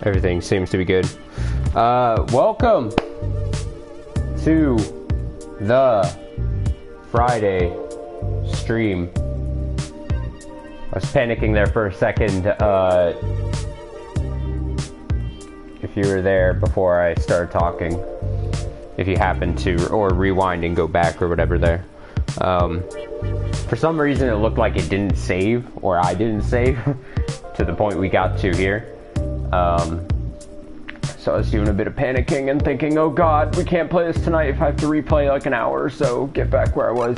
Everything seems to be good. Welcome to the Friday stream. I was panicking there for a second, if you were there before I started talking. If you happen to, or rewind and go back or whatever there. For some reason it looked like it didn't save, or I didn't save, to the point we got to here. So I was doing a bit of panicking and thinking, oh god, we can't play this tonight if I have to replay like an hour or so, get back where I was.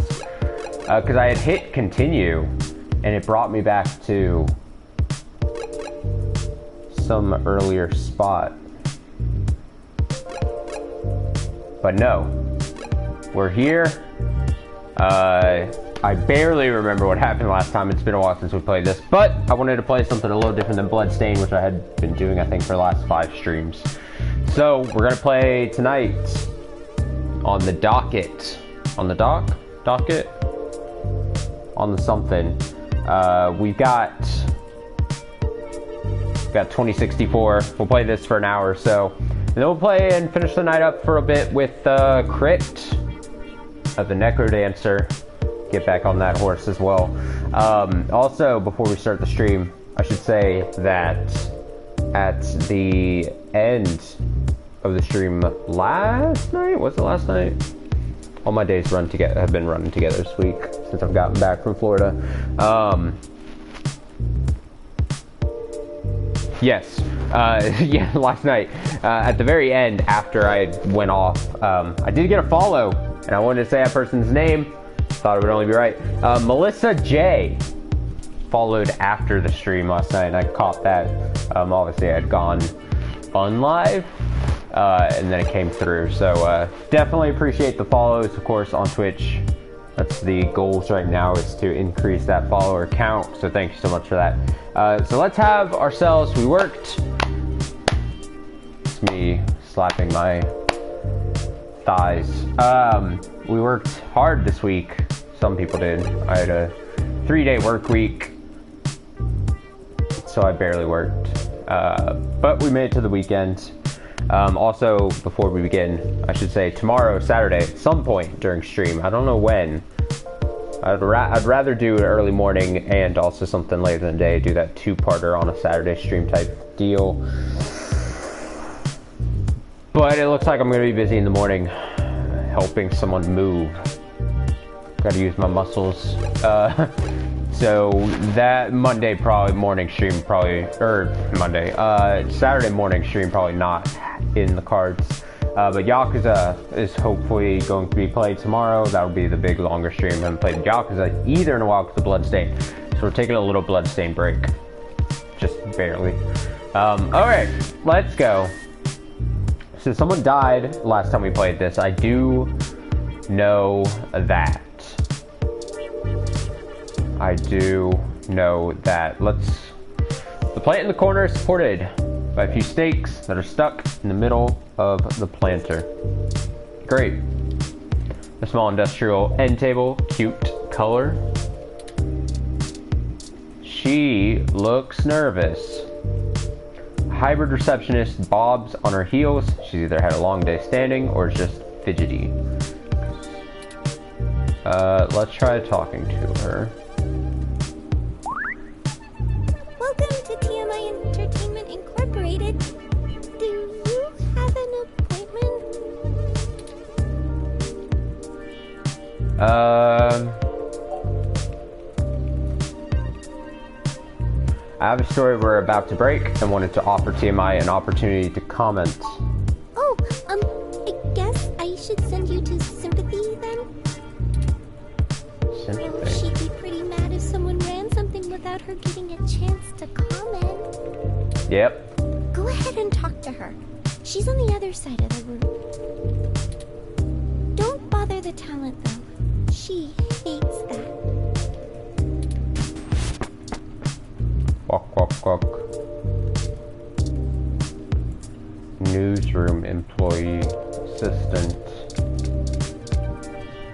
Because I had hit continue, and it brought me back to some earlier spot. But no, we're here. I barely remember what happened last time. It's been a while since we played this, but I wanted to play something a little different than Bloodstained, which I had been doing, I think, for the last 5 streams. So we're gonna play tonight on the docket. On the docket? On the something. We've got 2064. We'll play this for an hour or so. And then we'll play and finish the night up for a bit with Crypt of the Necrodancer. Get back on that horse as well. Also, before we start the stream, I should say that at the end of the stream last night, was it last night? All my days have been running together this week since I've gotten back from Florida. Yes, yeah, last night, at the very end, after I went off, I did get a follow, and I wanted to say that person's name. Thought it would only be right. Melissa J followed after the stream last night, and I caught that. Obviously, I had gone unlive, and then it came through. So definitely appreciate the follows, of course, on Twitch. That's the goals right now, is to increase that follower count. So thank you so much for that. So let's have ourselves. We worked. It's me slapping my thighs. We worked hard this week. Some people did. I had a 3-day work week, so I barely worked. But we made it to the weekend. Also, before we begin, I should say tomorrow, Saturday, at some point during stream, I don't know when. I'd rather do an early morning and also something later in the day, do that 2-parter on a Saturday stream type deal. But it looks like I'm going to be busy in the morning helping someone move. Gotta use my muscles. So that Monday morning stream Saturday morning stream probably not in the cards. But Yakuza is hopefully going to be played tomorrow. That'll be the big longer stream. I haven't played Yakuza either in a while because of Bloodstained. So we're taking a little Bloodstained break. Just barely. Alright, let's go. So someone died last time we played this. I do know that. The plant in the corner is supported by a few stakes that are stuck in the middle of the planter. Great. A small industrial end table, cute color. She looks nervous. Hybrid receptionist bobs on her heels. She's either had a long day standing or is just fidgety. Let's try talking to her. Welcome to TMI Entertainment Incorporated. Do you have an appointment? I have a story we're about to break and wanted to offer TMI an opportunity to comment. Oh, I guess I should send you to Sympathy then? Sympathy? Oh, she'd be pretty mad if someone ran something without her getting a chance to comment. Yep. Go ahead and talk to her. She's on the other side of the room. Don't bother the talent though. She hates that. Walk, walk, walk. Newsroom employee assistant.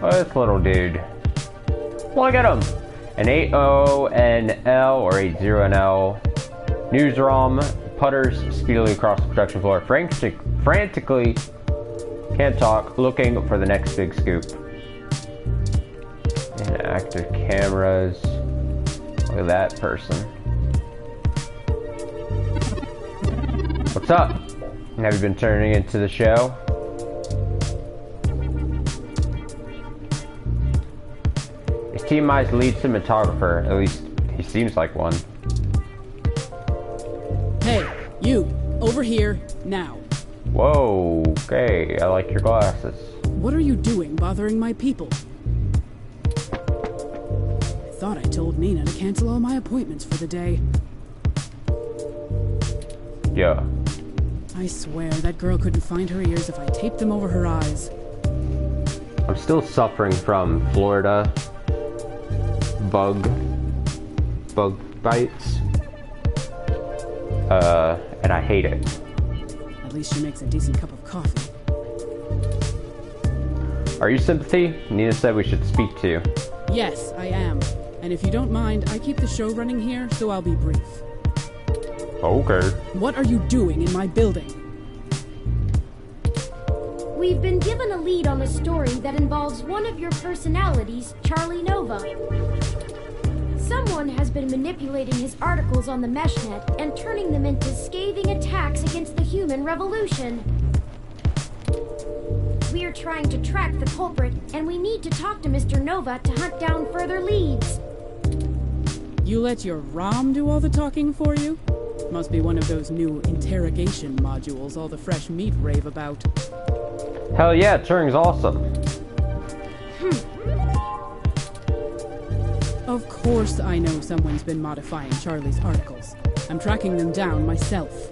Oh, this little dude. Look at him. An 80NL or 80NL newsroom putters speedily across the production floor, frantically, can't talk, looking for the next big scoop. And active cameras. Look at that person. What's up? Have you been turning into the show? Is TMI's lead cinematographer? At least he seems like one. Hey, you! Over here, now. Whoa, okay, I like your glasses. What are you doing bothering my people? I thought I told Nina to cancel all my appointments for the day. Yeah. I swear that girl couldn't find her ears if I taped them over her eyes. I'm still suffering from Florida bug bites. And I hate it. At least she makes a decent cup of coffee. Are you Sympathy? Nina said we should speak to you. Yes, I am. And if you don't mind, I keep the show running here, so I'll be brief. Okay. What are you doing in my building? We've been given a lead on a story that involves one of your personalities, Charlie Nova. Someone has been manipulating his articles on the meshnet and turning them into scathing attacks against the human revolution. We're trying to track the culprit, and we need to talk to Mr. Nova to hunt down further leads. You let your ROM do all the talking for you? Must be one of those new interrogation modules all the fresh meat rave about. Hell yeah, Turing's awesome. Of course I know someone's been modifying Charlie's articles. I'm tracking them down myself.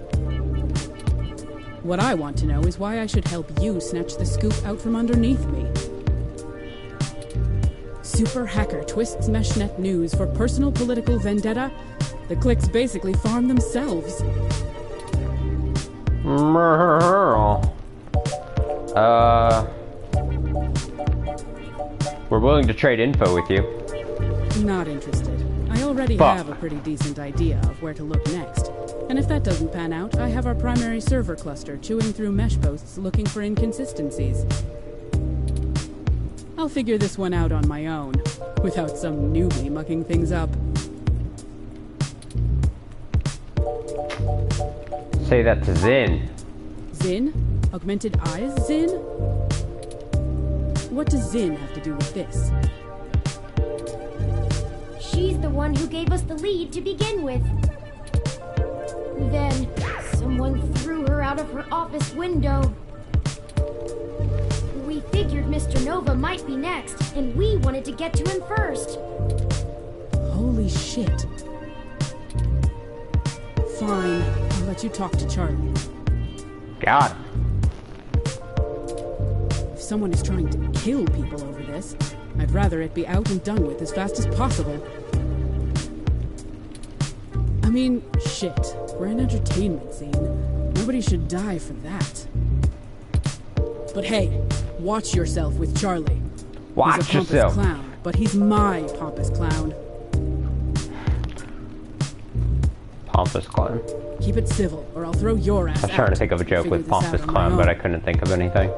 What I want to know is why I should help you snatch the scoop out from underneath me. Super hacker twists meshnet news for personal political vendetta? The clicks basically farm themselves. We're willing to trade info with you. Not interested. I already have a pretty decent idea of where to look next. And if that doesn't pan out, I have our primary server cluster chewing through mesh posts looking for inconsistencies. I'll figure this one out on my own, without some newbie mucking things up. Say that to Zin. Zin? Augmented eyes Zin? What does Zin have to do with this? She's the one who gave us the lead to begin with. Then, someone threw her out of her office window. We figured Mr. Nova might be next, and we wanted to get to him first. Holy shit. Fine, I'll let you talk to Charlie. God. If someone is trying to kill people over this, I'd rather it be out and done with as fast as possible. I mean, shit. We're an entertainment scene. Nobody should die for that. But hey, watch yourself with Charlie. Watch he's a pompous yourself. clown, but he's my pompous clown. Pompous clown. Keep it civil, or I'll throw your ass I was trying to think of a joke with pompous clown, but I couldn't think of anything.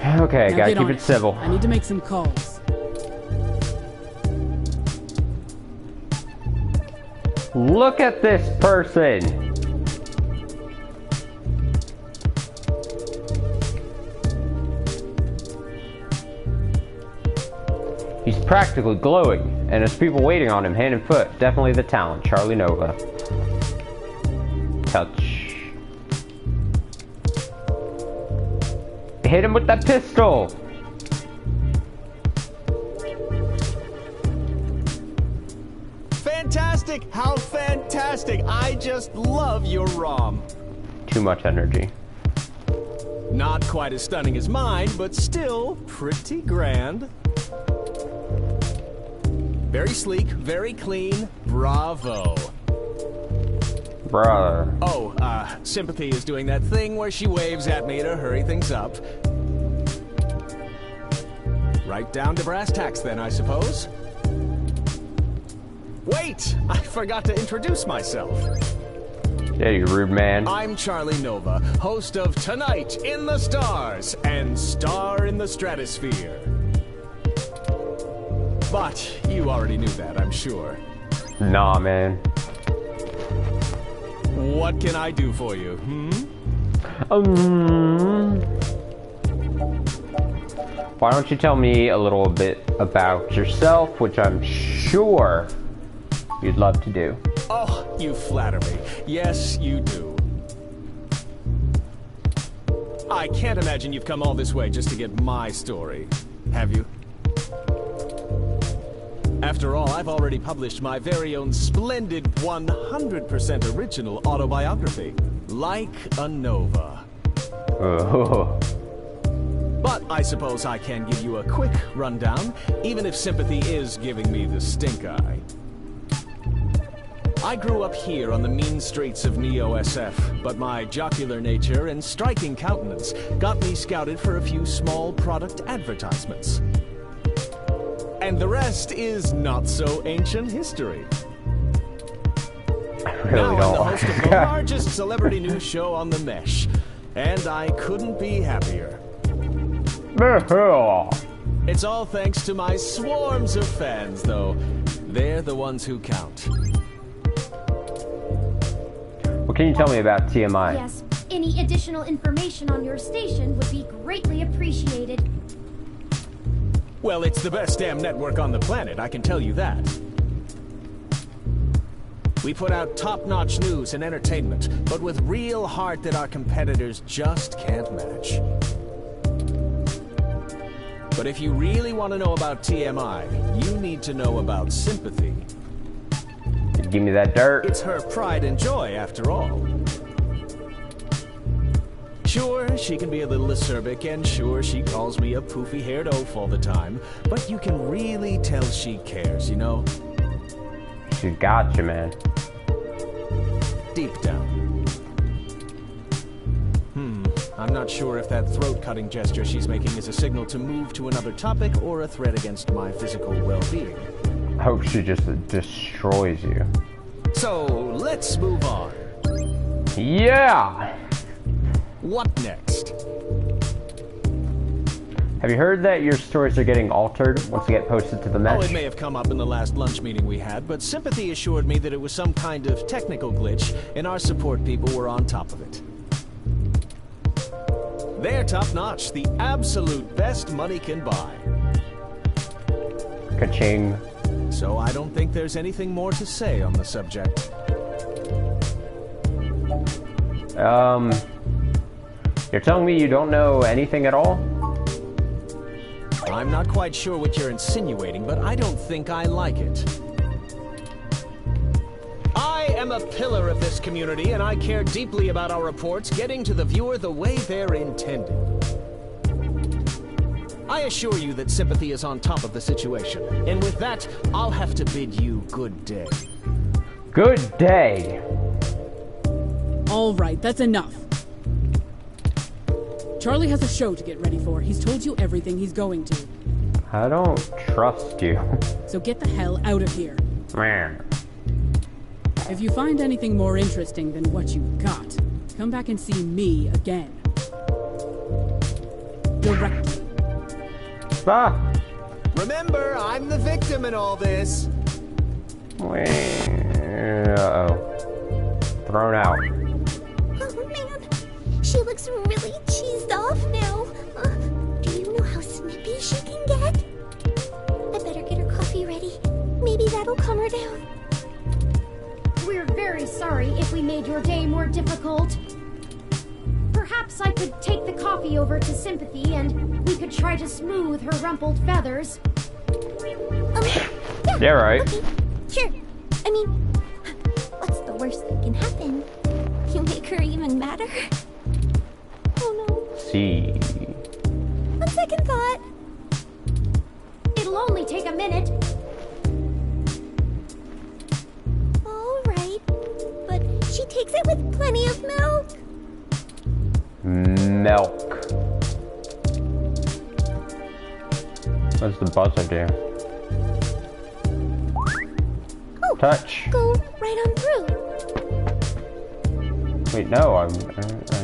Okay, Now gotta get keep on it civil. I need to make some calls. Look at this person! He's practically glowing, and there's people waiting on him hand and foot. Definitely the talent, Charlie Nova. Touch. Hit him with that pistol! Fantastic! How fantastic! I just love your ROM. Too much energy. Not quite as stunning as mine, but still pretty grand. Very sleek, very clean. Bravo. Bruh. Oh, Sympathy is doing that thing where she waves at me to hurry things up. Right down to brass tacks then, I suppose. Wait! I forgot to introduce myself. Yeah, you rude man. I'm Charlie Nova, host of Tonight in the Stars and Star in the Stratosphere. But you already knew that, I'm sure. Nah, man. What can I do for you, Why don't you tell me a little bit about yourself, which I'm sure you'd love to do. Oh, you flatter me. Yes, you do. I can't imagine you've come all this way just to get my story, have you? After all, I've already published my very own splendid 100% original autobiography, Like a Nova. Oh. But I suppose I can give you a quick rundown, even if sympathy is giving me the stink eye. I grew up here on the mean streets of Neo-SF, but my jocular nature and striking countenance got me scouted for a few small product advertisements. And the rest is not so ancient history. I really Now I'm don't. the host of the largest celebrity news show on the Mesh, and I couldn't be happier. It's all thanks to my swarms of fans, though. They're the ones who count. What can you tell me about TMI? Yes, any additional information on your station would be greatly appreciated. Well, it's the best damn network on the planet, I can tell you that. We put out top-notch news and entertainment, but with real heart that our competitors just can't match. But if you really want to know about TMI, you need to know about Sympathy. Give me that dirt. It's her pride and joy, after all. Sure, she can be a little acerbic, and sure, she calls me a poofy-haired oaf all the time, but you can really tell she cares, you know? She got you, man. Deep down. I'm not sure if that throat-cutting gesture she's making is a signal to move to another topic or a threat against my physical well-being. I hope she just destroys you. So, let's move on. Yeah! What next? Have you heard that your stories are getting altered once they get posted to the Mesh? Oh, it may have come up in the last lunch meeting we had, but Sympathy assured me that it was some kind of technical glitch, and our support people were on top of it. They're top-notch, the absolute best money can buy. Ka-ching. So I don't think there's anything more to say on the subject. You're telling me you don't know anything at all? I'm not quite sure what you're insinuating, but I don't think I like it. I am a pillar of this community, and I care deeply about our reports getting to the viewer the way they're intended. I assure you that Sympathy is on top of the situation, and with that, I'll have to bid you good day. Good day. All right, that's enough. Charlie has a show to get ready for. He's told you everything he's going to. I don't trust you. So get the hell out of here. Man. If you find anything more interesting than what you've got, come back and see me again. Directly. Ah. Remember, I'm the victim in all this. Uh-oh. Thrown out. Oh man, she looks really cheesed off now. Do you know how snippy she can get? I better get her coffee ready. Maybe that'll calm her down. We're very sorry if we made your day more difficult. Perhaps I could take the coffee over to Sympathy and we could try to smooth her rumpled feathers. Yeah, right. Okay, sure. I mean, what's the worst that can happen? You make her even madder? Oh no. See. On second thought. It'll only take a minute. Alright, but she takes it with plenty of milk. Milk. What's the buzzer do? Oh, Touch. go right on through. Wait, no, I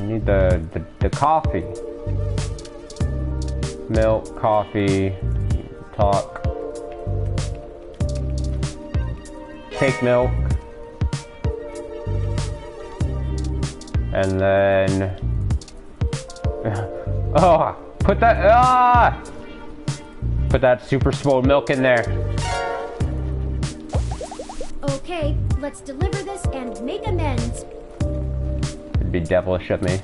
need the coffee. Milk, coffee, talk. Take milk. And then... Oh, put that... Put that super spoiled milk in there. Okay, let's deliver this and make amends. It'd be devilish of me.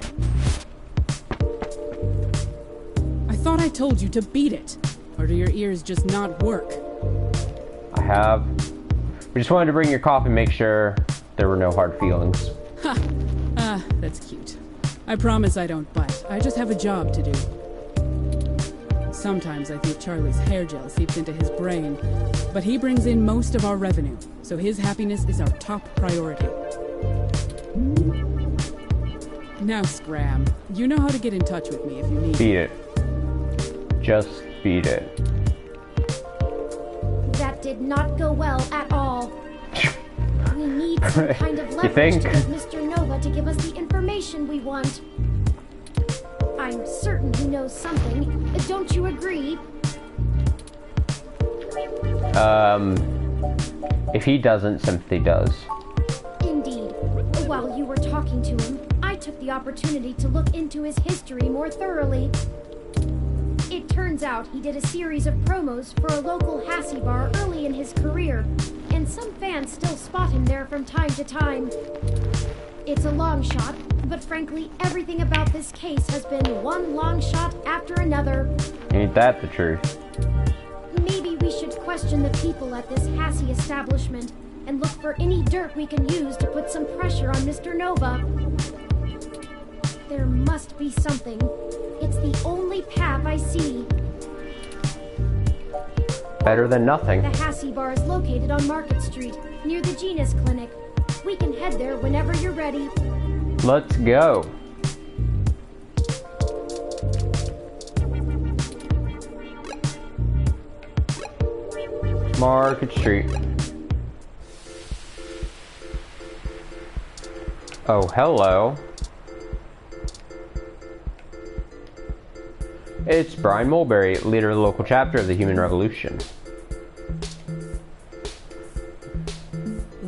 I thought I told you to beat it. Or do your ears just not work? I have. We just wanted to bring your coffee and make sure there were no hard feelings. Ha! That's cute. I promise I don't bite. I just have a job to do. Sometimes I think Charlie's hair gel seeps into his brain, but he brings in most of our revenue, so his happiness is our top priority. Now, Scram, you know how to get in touch with me if you need. Beat it. Just beat it. That did not go well at all. We need some kind of You leverage think? to get Mr. Nova to give us the information we want. I'm certain he knows something. Don't you agree? If he doesn't, Sympathy does. Indeed. While you were talking to him, I took the opportunity to look into his history more thoroughly. It turns out he did a series of promos for a local Hassie bar early in his career, and some fans still spot him there from time to time. It's a long shot, but frankly, everything about this case has been one long shot after another. Ain't that the truth? Maybe we should question the people at this Hassie establishment and look for any dirt we can use to put some pressure on Mr. Nova. There must be something. It's the only path I see. Better than nothing. The Hassie bar is located on Market Street, near the Genus Clinic. We can head there whenever you're ready. Let's go. Market Street. Oh, hello. It's Brian Mulberry, leader of the local chapter of the Human Revolution.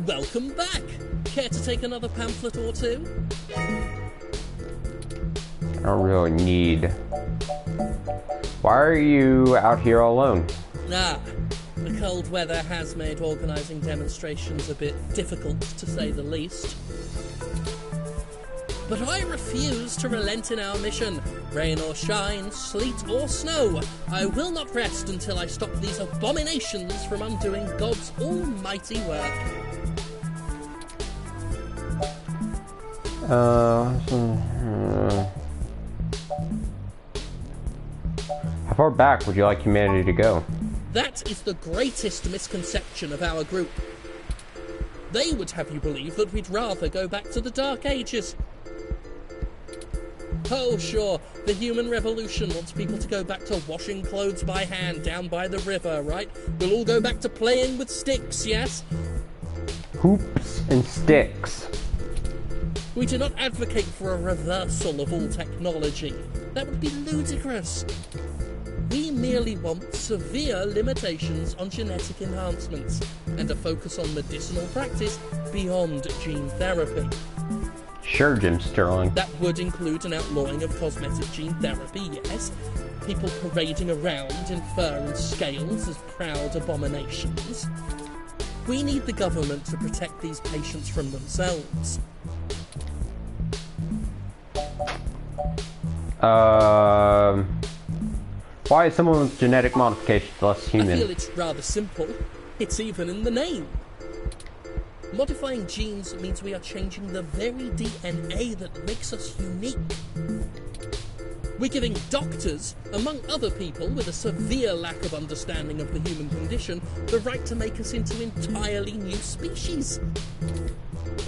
Welcome back! Care to take another pamphlet or two? I don't really need... Why are you out here all alone? Ah, the cold weather has made organising demonstrations a bit difficult, to say the least. But I refuse to relent in our mission. Rain or shine, sleet or snow, I will not rest until I stop these abominations from undoing God's almighty work. How far back would you like humanity to go? That is the greatest misconception of our group. They would have you believe that we'd rather go back to the Dark Ages. Oh, sure, the Human Revolution wants people to go back to washing clothes by hand down by the river, right? We'll all go back to playing with sticks, yes? Hoops and sticks. We do not advocate for a reversal of all technology. That would be ludicrous. We merely want severe limitations on genetic enhancements and a focus on medicinal practice beyond gene therapy. Sure, Jim Sterling. That would include an outlawing of cosmetic gene therapy, yes. People parading around in fur and scales as proud abominations. We need the government to protect these patients from themselves. Why is someone with genetic modification less human? I feel it's rather simple. It's even in the name. Modifying genes means we are changing the very DNA that makes us unique. We're giving doctors, among other people with a severe lack of understanding of the human condition, the right to make us into entirely new species.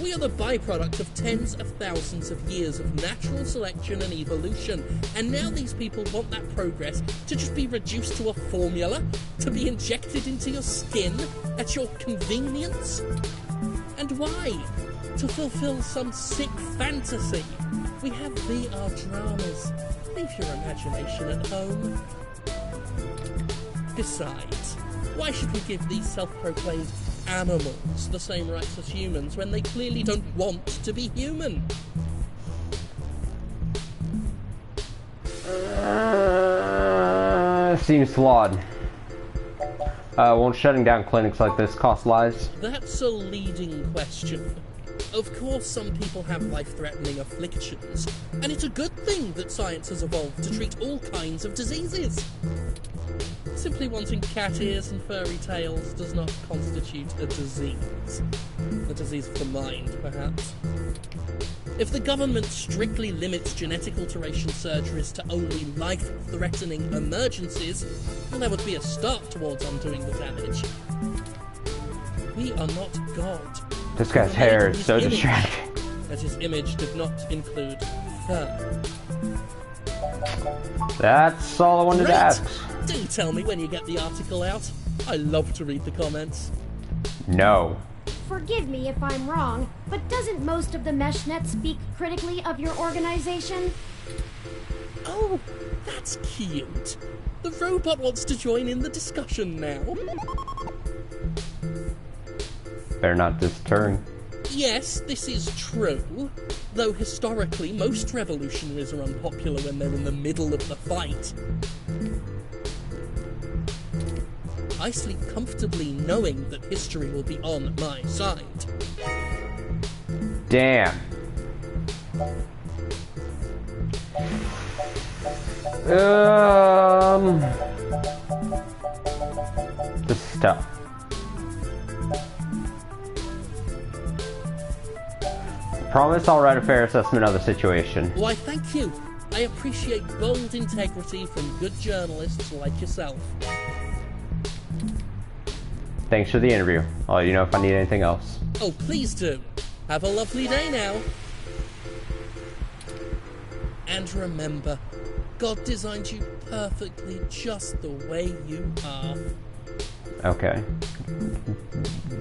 We are the byproduct of tens of thousands of years of natural selection and evolution, and now these people want that progress to just be reduced to a formula, to be injected into your skin at your convenience. And And why? To fulfill some sick fantasy. We have VR dramas. Leave your imagination at home. Besides, why should we give these self-proclaimed animals the same rights as humans when they clearly don't want to be human? Seems flawed. Won't shutting down clinics like this cost lives? That's a leading question. Of course, some people have life-threatening afflictions, and it's a good thing that science has evolved to treat all kinds of diseases. Simply wanting cat ears and furry tails does not constitute a disease. A disease of the mind, perhaps. If the government strictly limits genetic alteration surgeries to only life-threatening emergencies, well, that would be a start towards undoing the damage. We are not God. This guy's hair is so distracting. As his image did not include fur. That's all I wanted to ask. Do tell me when you get the article out. I love to read the comments. No. Forgive me if I'm wrong, but doesn't most of the meshnet speak critically of your organization? Oh, that's cute. The robot wants to join in the discussion now. Better not this turn. Yes, this is true. Though historically, most revolutionaries are unpopular when they're in the middle of the fight. I sleep comfortably knowing that history will be on my side. Damn. This is tough. Promise I'll write a fair assessment of the situation. Why, thank you. I appreciate bold integrity from good journalists like yourself. Thanks for the interview. I'll let you know if I need anything else. Oh, please do. Have a lovely day now. And remember, God designed you perfectly just the way you are. Okay.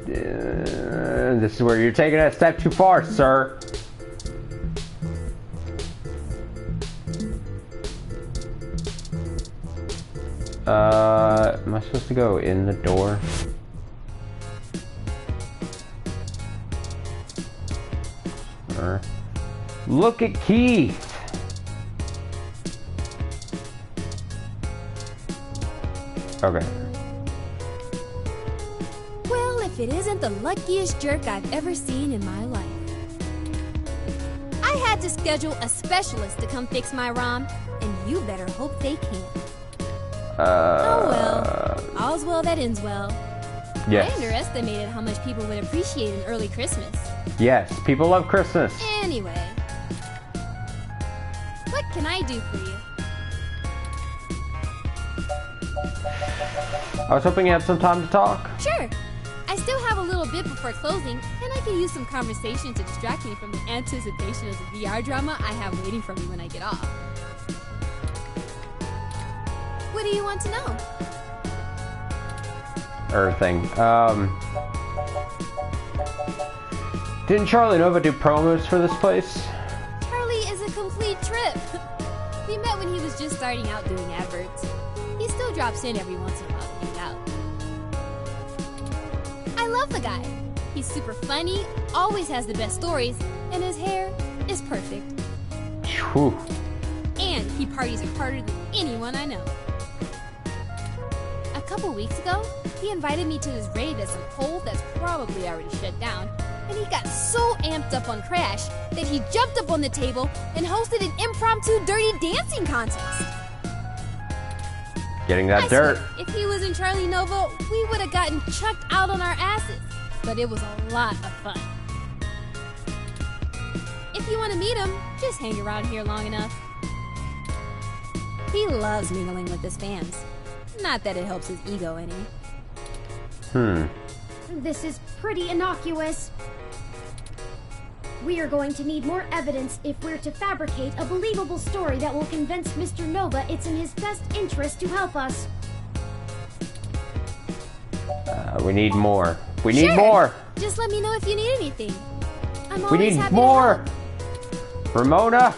This is where you're taking it a step too far, sir. Am I supposed to go in the door? Or look at Keith. Okay. Well, if it isn't the luckiest jerk I've ever seen in my life. I had to schedule a specialist to come fix my ROM, and you better hope they can. Oh well, all's well that ends well. Yes. I underestimated how much people would appreciate an early Christmas. Yes, people love Christmas. Anyway, what can I do for you? I was hoping you had some time to talk. Sure. I still have a little bit before closing, and I could use some conversation to distract me from the anticipation of the VR drama I have waiting for me when I get off. What do you want to know? Everything. Didn't Charlie Nova do promos for this place? Charlie is a complete trip. We met when he was just starting out doing adverts. He still drops in every once in a while to hang out. I love the guy. He's super funny, always has the best stories, and his hair is perfect. Whew. And he parties harder than anyone I know. A couple weeks ago, he invited me to his raid at some hole that's probably already shut down, and he got so amped up on Crash that he jumped up on the table and hosted an impromptu dirty dancing contest. Getting that I dirt. swear, if he was in Charlie Nova, we would have gotten chucked out on our asses, but it was a lot of fun. If you want to meet him, just hang around here long enough. He loves mingling with his fans. Not that it helps his ego any. This is pretty innocuous. We are going to need more evidence if we're to fabricate a believable story that will convince Mr. Nova it's in his best interest to help us. We need more. We need Sure. more. Just Just let me know if you need anything. I'm We always need happy more! to help. Ramona!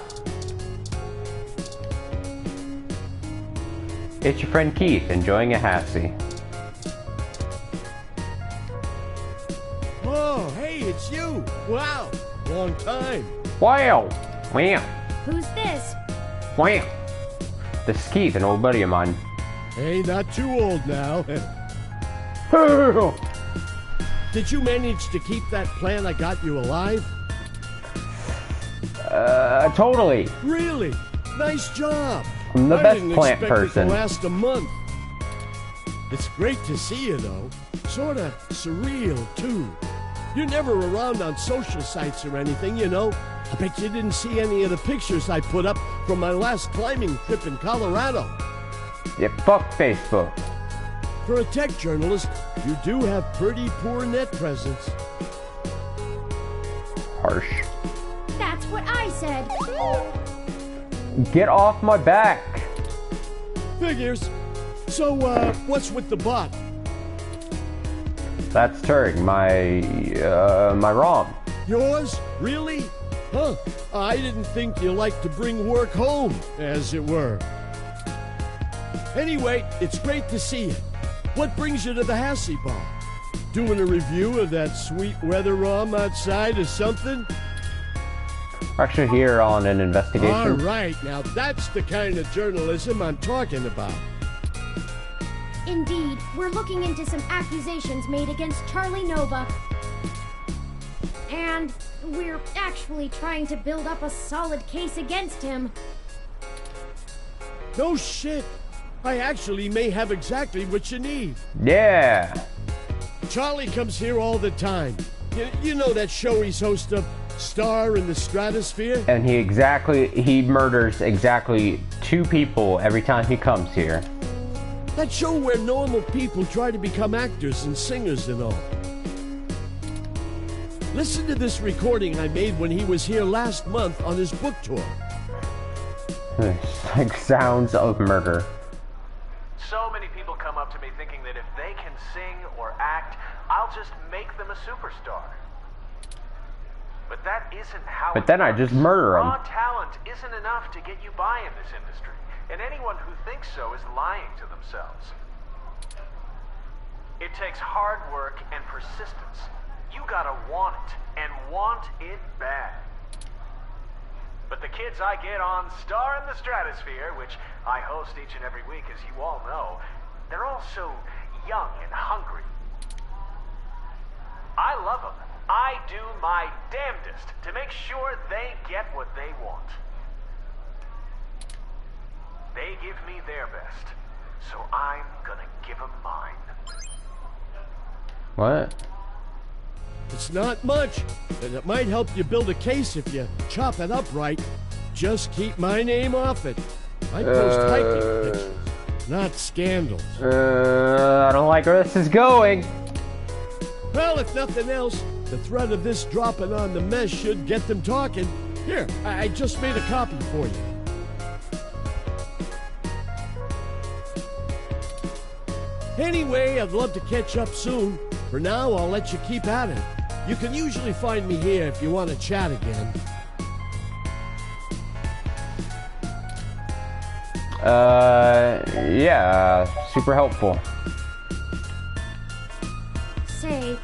It's your friend Keith, enjoying a Hassie. Oh, hey, it's you. Wow, long time. Wow! Wow! Who's this? Wow! This is Keith, an old buddy of mine. Hey, not too old now. Did you manage to keep that plant I got you alive? Totally. Really? Nice job. I'm the I best didn't plant expect person. it to last a month. It's great to see you, though. Sorta surreal, too. You're never around on social sites or anything, you know. I bet you didn't see any of the pictures I put up from my last climbing trip in Colorado. Yeah, fuck Facebook. For a tech journalist, you do have pretty poor net presence. Harsh. That's what I said. Get off my back! Figures. So, what's with the bot? That's Turing, my ROM. Yours? Really? Huh. I didn't think you liked to bring work home, as it were. Anyway, it's great to see you. What brings you to the Hassie Bar? Doing a review of that sweet weather ROM outside or something? We're actually here on an investigation. All right, now that's the kind of journalism I'm talking about. Indeed, we're looking into some accusations made against Charlie Nova. And we're actually trying to build up a solid case against him. No shit. I actually may have exactly what you need. Yeah! Charlie comes here all the time. You know that show he's host of, Star in the Stratosphere? And he murders exactly 2 people every time he comes here. That show where normal people try to become actors and singers and all. Listen to this recording I made when he was here last month on his book tour. It's like sounds of murder. So many people come up to me thinking that if they can sing or act, I'll just make them a superstar. But that isn't how But then I just murder them. Raw talent isn't enough to get you by in this industry. And anyone who thinks so is lying to themselves. It takes hard work and persistence. You gotta want it, and want it bad. But the kids I get on Star in the Stratosphere, which I host each and every week, as you all know, they're all so young and hungry. I love them. I do my damnedest to make sure they get what they want. They give me their best, so I'm gonna give them mine. What? It's not much, and it might help you build a case if you chop it up right. Just keep my name off it. I post hiking pictures, not scandals. I don't like where this is going. Well, if nothing else, the threat of this dropping on the mess should get them talking. Here, I just made a copy for you. Anyway, I'd love to catch up soon. For now, I'll let you keep at it. You can usually find me here if you want to chat again. Yeah, super helpful. Say,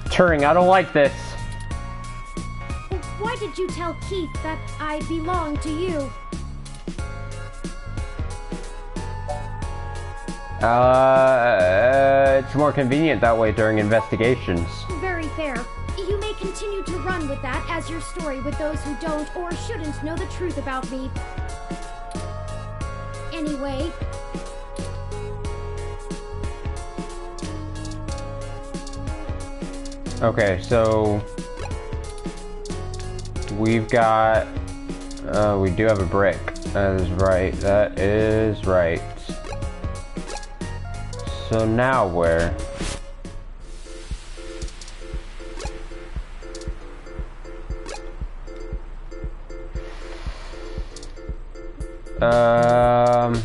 Turing, I don't like this. why did you tell Keith that I belong to you? It's more convenient that way during investigations. Very fair. You may continue to run with that as your story with those who don't or shouldn't know the truth about me. Anyway, Okay, so we've got, we do have a brick. That is right. That is right. So now where? Can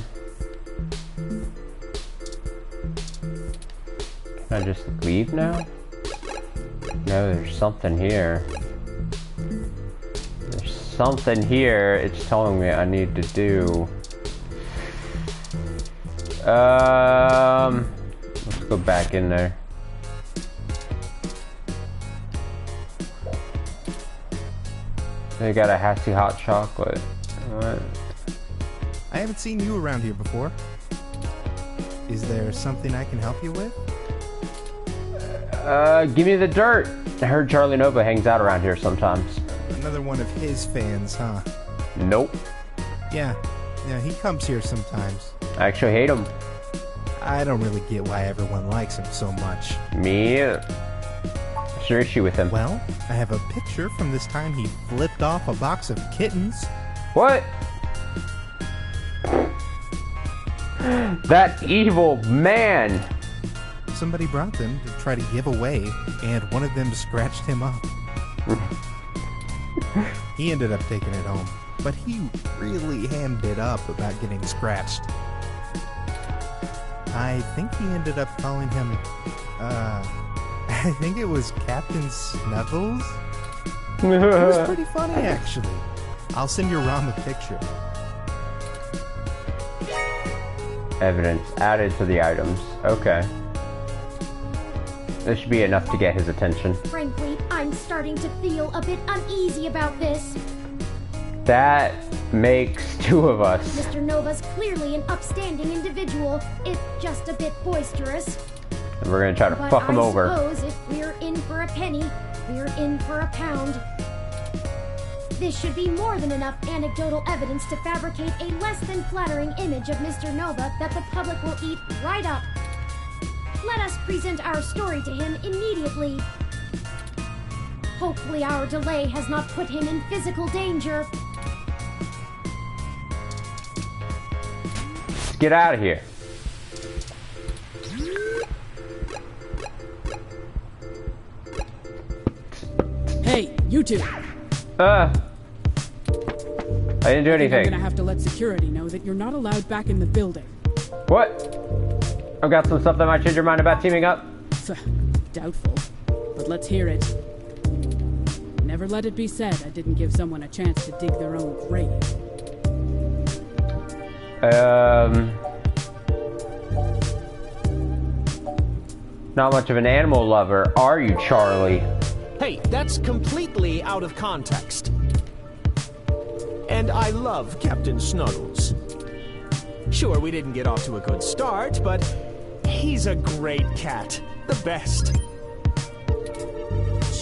I just leave now? No, there's something here. There's something here. It's telling me I need to do. Let's go back in there. They got a Hassy hot chocolate. What? I haven't seen you around here before. Is there something I can help you with? Give me the dirt. I heard Charlie Nova hangs out around here sometimes. Another one of his fans, huh? Nope. Yeah, he comes here sometimes. I actually hate him. I don't really get why everyone likes him so much. Me either. What's your issue with him? Well, I have a picture from this time he flipped off a box of kittens. What? That evil man! Somebody brought them to try to give away, and one of them scratched him up. He ended up taking it home, but he really hammed it up about getting scratched. I think he ended up calling him, I think it was Captain Snuggles? It was pretty funny, actually. I'll send your Rom a picture. Evidence added to the items. Okay. This should be enough to get his attention. Frankly, I'm starting to feel a bit uneasy about this. That makes two of us. Mr. Nova's clearly an upstanding individual, if just a bit boisterous. And we're gonna try to fuck him over. I suppose if we're in for a penny, we're in for a pound. This should be more than enough anecdotal evidence to fabricate a less than flattering image of Mr. Nova that the public will eat right up. Let us present our story to him immediately. Hopefully our delay has not put him in physical danger. Let's get out of here. Hey, you two! I didn't do anything. I'm gonna have to let security know that you're not allowed back in the building. What? I've got some stuff that might change your mind about teaming up. Doubtful, but let's hear it. Never let it be said I didn't give someone a chance to dig their own grave. Not much of an animal lover, are you, Charlie? Hey, that's completely out of context. And I love Captain Snuggles. Sure, we didn't get off to a good start, but he's a great cat. The best.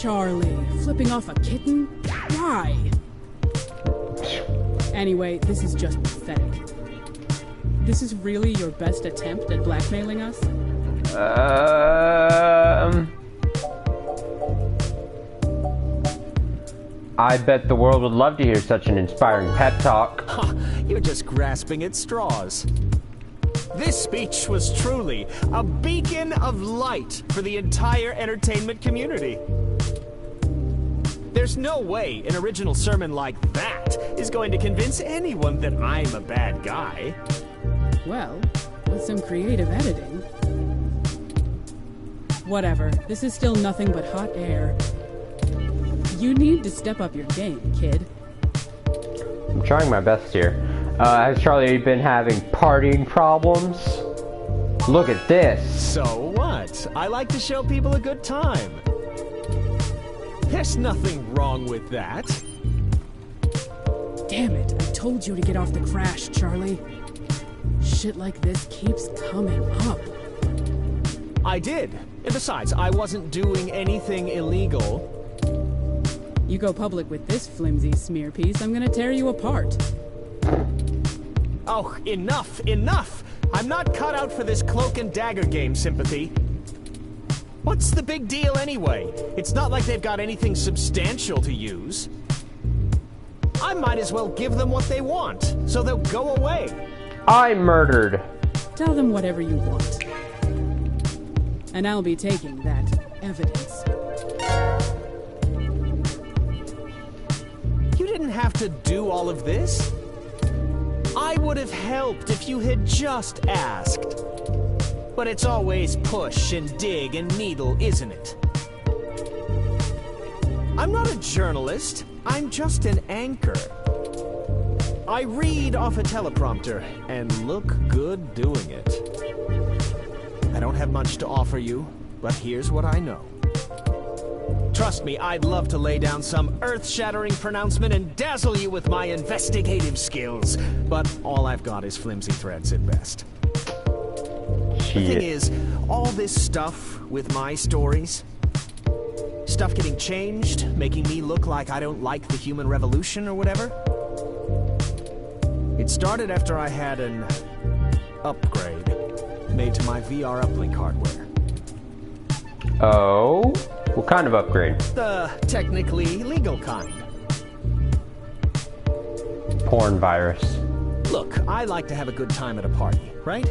Charlie, flipping off a kitten? Why? Anyway, this is just pathetic. This is really your best attempt at blackmailing us? I bet the world would love to hear such an inspiring pep talk. Ha, you're just grasping at straws. This speech was truly a beacon of light for the entire entertainment community. There's no way an original sermon like that is going to convince anyone that I'm a bad guy. Well, with some creative editing. Whatever, this is still nothing but hot air. You need to step up your game, kid. I'm trying my best here. Has Charlie been having partying problems? Look at this. So what? I like to show people a good time. There's nothing wrong with that. Damn it, I told you to get off the crash, Charlie. Shit like this keeps coming up. I did. And besides, I wasn't doing anything illegal. You go public with this flimsy smear piece, I'm gonna tear you apart. Oh, enough, enough! I'm not cut out for this cloak and dagger game, Sympathy. What's the big deal anyway? It's not like they've got anything substantial to use. I might as well give them what they want, so they'll go away. I murdered. Tell them whatever you want. And I'll be taking that evidence. You didn't have to do all of this. I would have helped if you had just asked. But it's always push and dig and needle, isn't it? I'm not a journalist. I'm just an anchor. I read off a teleprompter and look good doing it. I don't have much to offer you, but here's what I know. Trust me, I'd love to lay down some earth-shattering pronouncement and dazzle you with my investigative skills, but all I've got is flimsy threads at best. The thing is, all this stuff with my stories, stuff getting changed, making me look like I don't like the human revolution or whatever, it started after I had an upgrade made to my VR uplink hardware. Oh? What kind of upgrade? The technically legal kind. Porn virus. Look, I like to have a good time at a party, right?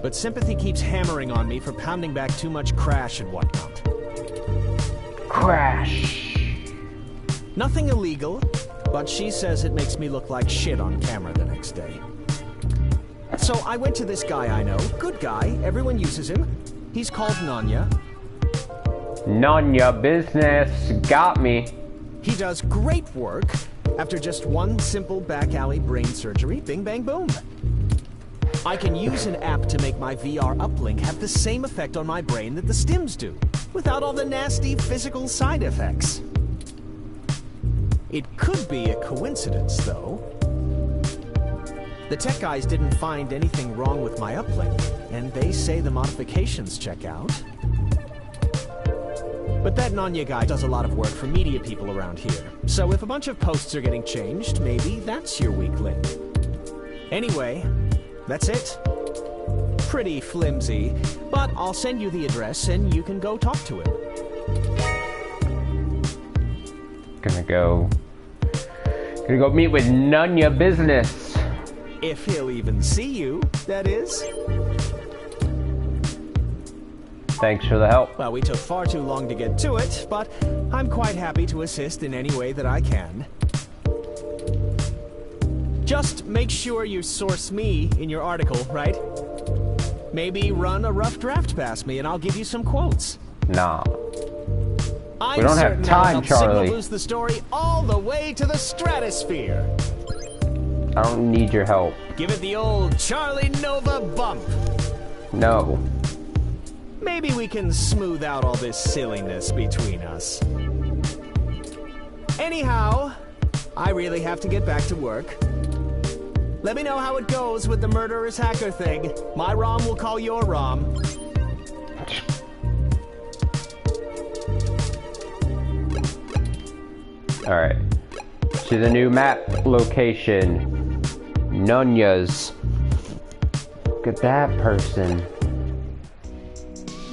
But Sympathy keeps hammering on me for pounding back too much crash and whatnot. Crash. Nothing illegal, but she says it makes me look like shit on camera the next day. So I went to this guy I know. Good guy. Everyone uses him. He's called Nanya. Nanya business. Got me. He does great work. After just one simple back alley brain surgery, bing bang boom. I can use an app to make my VR uplink have the same effect on my brain that the stims do, without all the nasty physical side effects. It could be a coincidence, though. The tech guys didn't find anything wrong with my uplink, and they say the modifications check out. But that Nanya guy does a lot of work for media people around here, so if a bunch of posts are getting changed, maybe that's your weak link. Anyway, that's it. Pretty flimsy, but I'll send you the address and you can go talk to him. Gonna go meet with Nanya business. If he'll even see you, that is. Thanks for the help. Well, we took far too long to get to it, but I'm quite happy to assist in any way that I can. Just make sure you source me in your article, right? Maybe run a rough draft past me and I'll give you some quotes. Nah. We don't have time, Charlie. Signal boost the story all the way to the stratosphere. I don't need your help. Give it the old Charlie Nova bump. No. Maybe we can smooth out all this silliness between us. Anyhow, I really have to get back to work. Let me know how it goes with the murderous hacker thing. My ROM will call your ROM. Alright. To the new map location. Nanya's. Look at that person.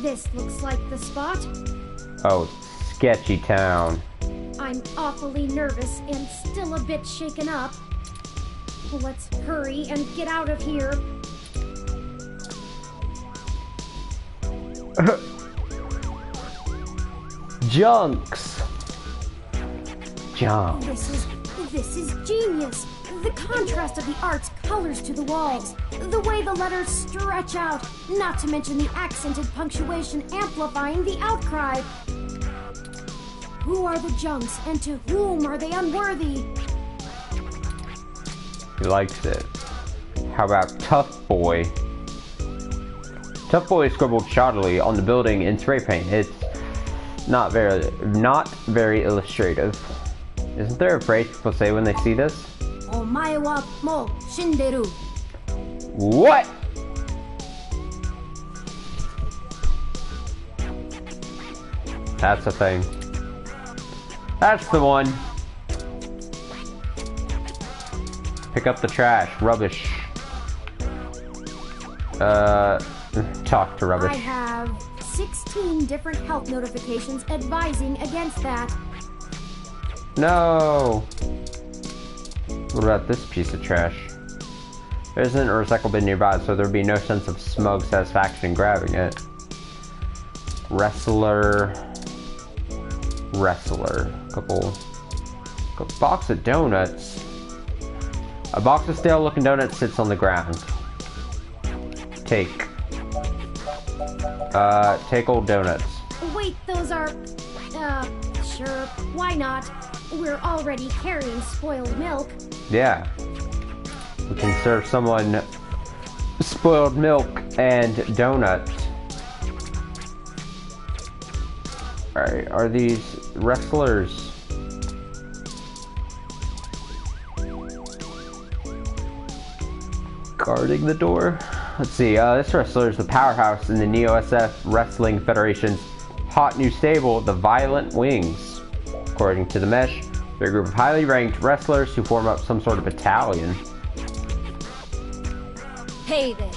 This looks like the spot. Oh, sketchy town. I'm awfully nervous and still a bit shaken up. Let's hurry and get out of here. Junks. Junk. This is genius. The contrast of the art's colors to the walls, the way the letters stretch out, not to mention the accented punctuation amplifying the outcry. Who are the junks, and to whom are they unworthy? He likes it. How about Tough Boy? Tough Boy scribbled shoddily on the building in spray paint. It's not very illustrative. Isn't there a phrase people say when they see this? Omae wa mo shinderu. What? That's the thing. That's the one. Pick up the trash. Rubbish. Talk to Rubbish. I have 16 different health notifications advising against that. No. What about this piece of trash? There isn't a recycle bin nearby, so there'd be no sense of smug satisfaction in grabbing it. Wrestler. Couple box of donuts. A box of stale looking donuts sits on the ground. Take Old Donuts. Wait, those are, Sure, why not? We're already carrying spoiled milk. Yeah. We can serve someone spoiled milk and donuts. Alright, are these wrestlers? Guarding the door? Let's see, this wrestler is the powerhouse in the Neo-SF Wrestling Federation's hot new stable, the Violent Wings. According to the Mesh, they're a group of highly ranked wrestlers who form up some sort of battalion. Hey there,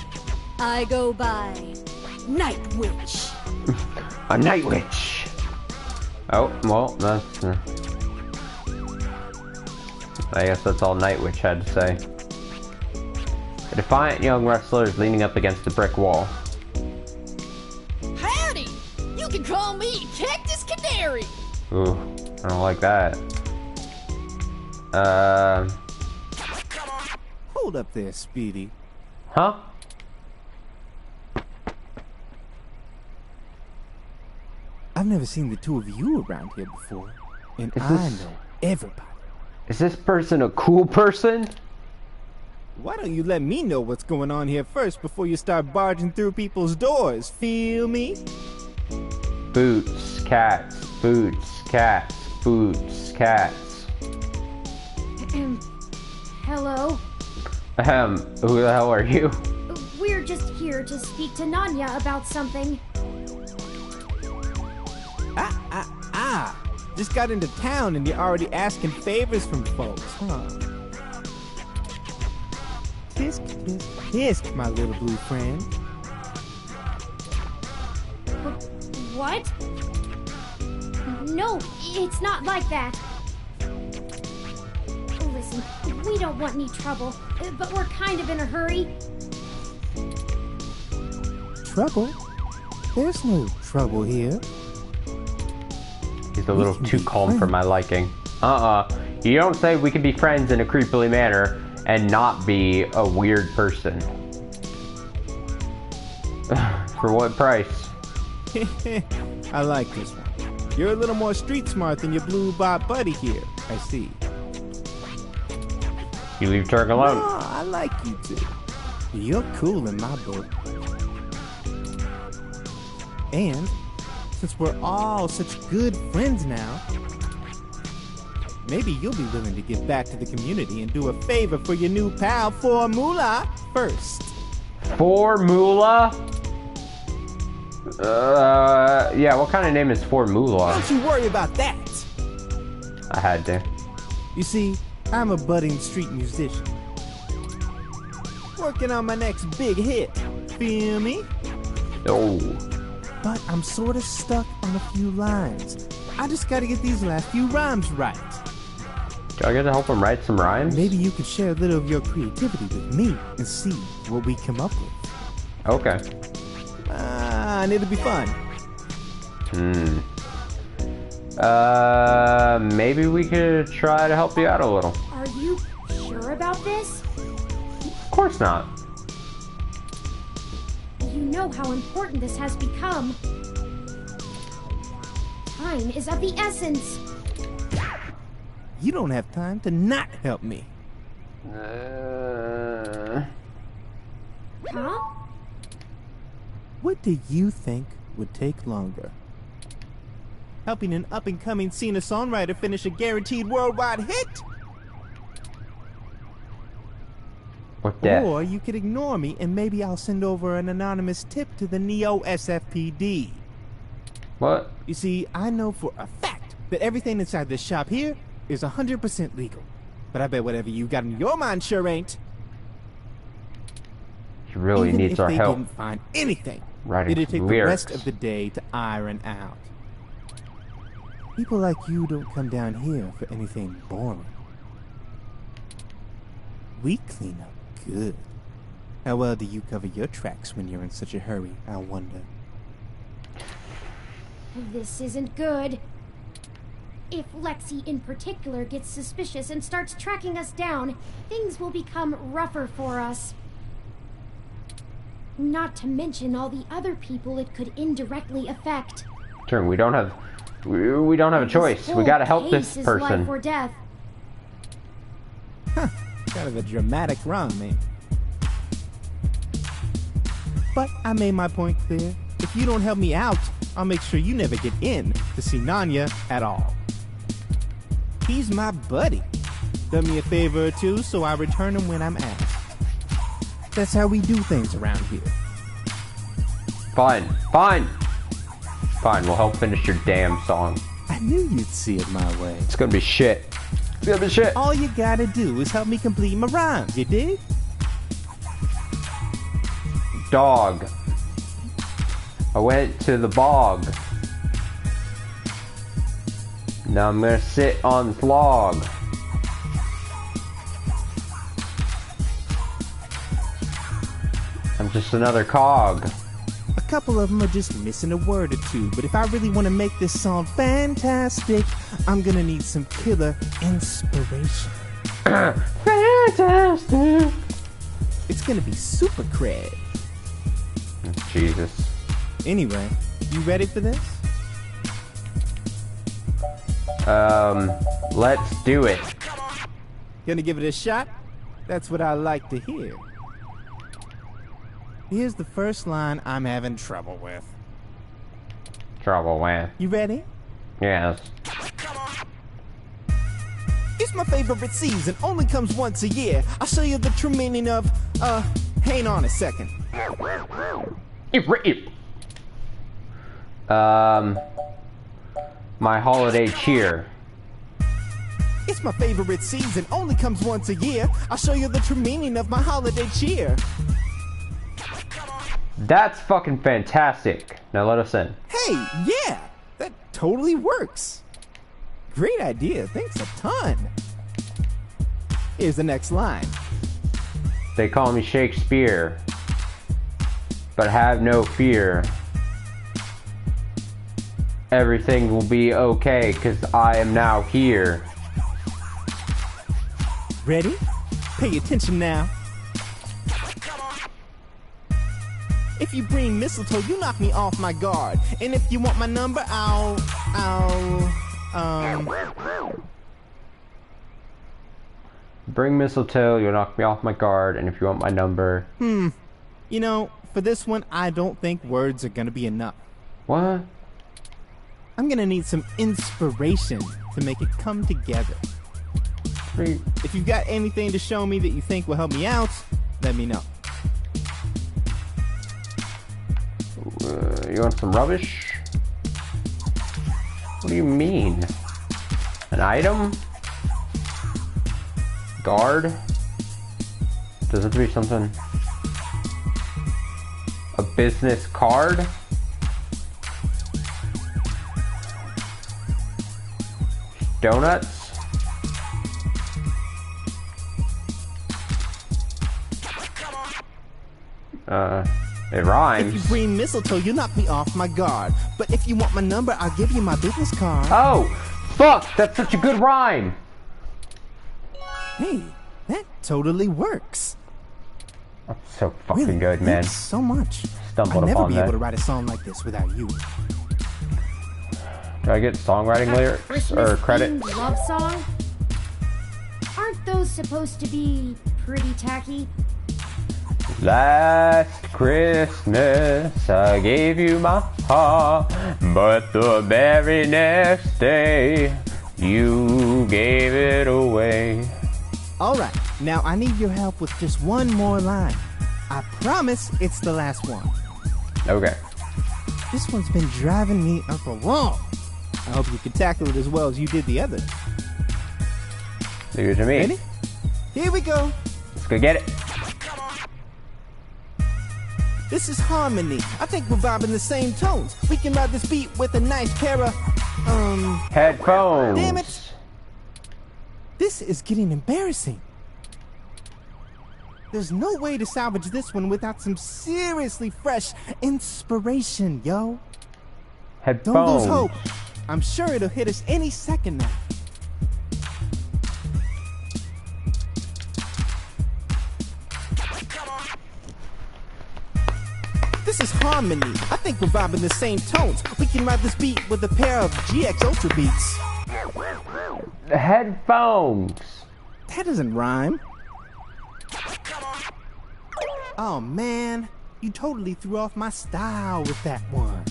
I go by Night Witch. A Night Witch! Oh, well, that's... I guess that's all Night Witch had to say. A defiant young wrestler is leaning up against the brick wall. Howdy! You can call me Cactus Canary! Ooh, I don't like that. Hold up there, Speedy. Huh? I've never seen the two of you around here before, and I know everybody. Is this person a cool person? Why don't you let me know what's going on here first before you start barging through people's doors? Feel me? Boots, cats, boots, cats, boots, cats. Hello? Who the hell are you? We're just here to speak to Nanya about something. Just got into town and you're already asking favors from folks, huh? Tisk, tisk, tisk, my little blue friend. What? No, it's not like that. Listen, we don't want any trouble, but we're kind of in a hurry. Trouble? There's no trouble here. He's a little too calm for my liking. You don't say we can be friends in a creepily manner and not be a weird person. For what price? I like this one. You're a little more street smart than your blue bot buddy here, I see. You leave Turk alone. No, I like you too. You're cool in my book. And since we're all such good friends now, maybe you'll be willing to give back to the community and do a favor for your new pal, Formula, first. Formula? Yeah, what kind of name is Formula? Don't you worry about that. I had to. You see, I'm a budding street musician. Working on my next big hit. Feel me? Oh. But I'm sort of stuck on a few lines. I just gotta get these last few rhymes right. Do I get to help him write some rhymes? Maybe you could share a little of your creativity with me and see what we come up with. Okay. And it'll be fun. Maybe we could try to help you out a little. Are you sure about this? Of course not. You know how important this has become. Time is of the essence. You don't have time to not help me. Huh? What do you think would take longer? Helping an up-and-coming singer-songwriter finish a guaranteed worldwide hit? Or death. Or you could ignore me and maybe I'll send over an anonymous tip to the Neo-SFPD. What? You see, I know for a fact that everything inside this shop here is 100% legal. But I bet whatever you got in your mind sure ain't. He really Even needs if our they help. didn't find anything, Writing it'd take lyrics. the rest of the day to iron out. People like you don't come down here for anything boring. We clean up good. How well do you cover your tracks when you're in such a hurry, I wonder? This isn't good. If Lexi in particular gets suspicious and starts tracking us down, things will become rougher for us. Not to mention all the other people it could indirectly affect. Turn, we don't have We don't have a choice. We gotta help this person. Life or death. Huh. Kind of a dramatic rhyme, man. But I made my point clear. If you don't help me out, I'll make sure you never get in to see Nanya at all. He's my buddy. Done me a favor or two, so I return him when I'm asked. That's how we do things around here. Fine. Fine. Fine, we'll help finish your damn song. I knew you'd see it my way. It's gonna be shit. It's gonna be shit. All you gotta do is help me complete my rhymes, you dig? Dog. I went to the bog. Now I'm gonna sit on this log. I'm just another cog. A couple of them are just missing a word or two, but if I really want to make this song fantastic, I'm gonna need some killer inspiration. Fantastic. It's gonna be super cred. Jesus. Anyway, you ready for this? Let's do it. Gonna give it a shot? That's what I like to hear. Here's the first line I'm having trouble with. Trouble with. You ready? Yes. It's my favorite season, only comes once a year. I'll show you the true meaning of, hang on a second. My holiday cheer. It's my favorite season, only comes once a year. I'll show you the true meaning of my holiday cheer. That's fucking fantastic. Now let us in. Hey, yeah, that totally works. Great idea, thanks a ton. Here's the next line. They call me Shakespeare, but have no fear. Everything will be okay, cause I am now here. Ready? Pay attention now. If you bring mistletoe, you knock me off my guard. And if you want my number, Bring mistletoe, you'll knock me off my guard, and if you want my number... You know, for this one, I don't think words are gonna be enough. What? I'm gonna need some inspiration to make it come together. If you've got anything to show me that you think will help me out, let me know. You want some rubbish? What do you mean? An item? Guard? Does it have to be something? A business card? Donuts? It rhymes. If you bring mistletoe, you knock me off my guard. But if you want my number, I'll give you my business card. Oh, fuck! That's such a good rhyme! Hey, that totally works. That's so fucking Really, good, man. thanks so much. Stumbled I'll never upon be that. able to write a song like this without you. Do I get songwriting lyrics or credit? Christmas-themed love song? Aren't those supposed to be pretty tacky? Last Christmas I gave you my heart, but the very next day you gave it away. Alright, now I need your help with just one more line. I promise it's the last one. Okay. This one's been driving me up a wall. I hope you can tackle it as well as you did the other. Leave it to me. Ready? Here we go. Let's go get it. This is harmony. I think we're vibing the same tones. We can ride this beat with a nice pair of, Headphones. Damn it. This is getting embarrassing. There's no way to salvage this one without some seriously fresh inspiration, yo. Headphones. Don't lose hope. I'm sure it'll hit us any second now. This This is harmony. I think we're vibing the same tones. We can ride this beat with a pair of GX Ultra Beats. Headphones. That doesn't rhyme. Oh man, you totally threw off my style with that one.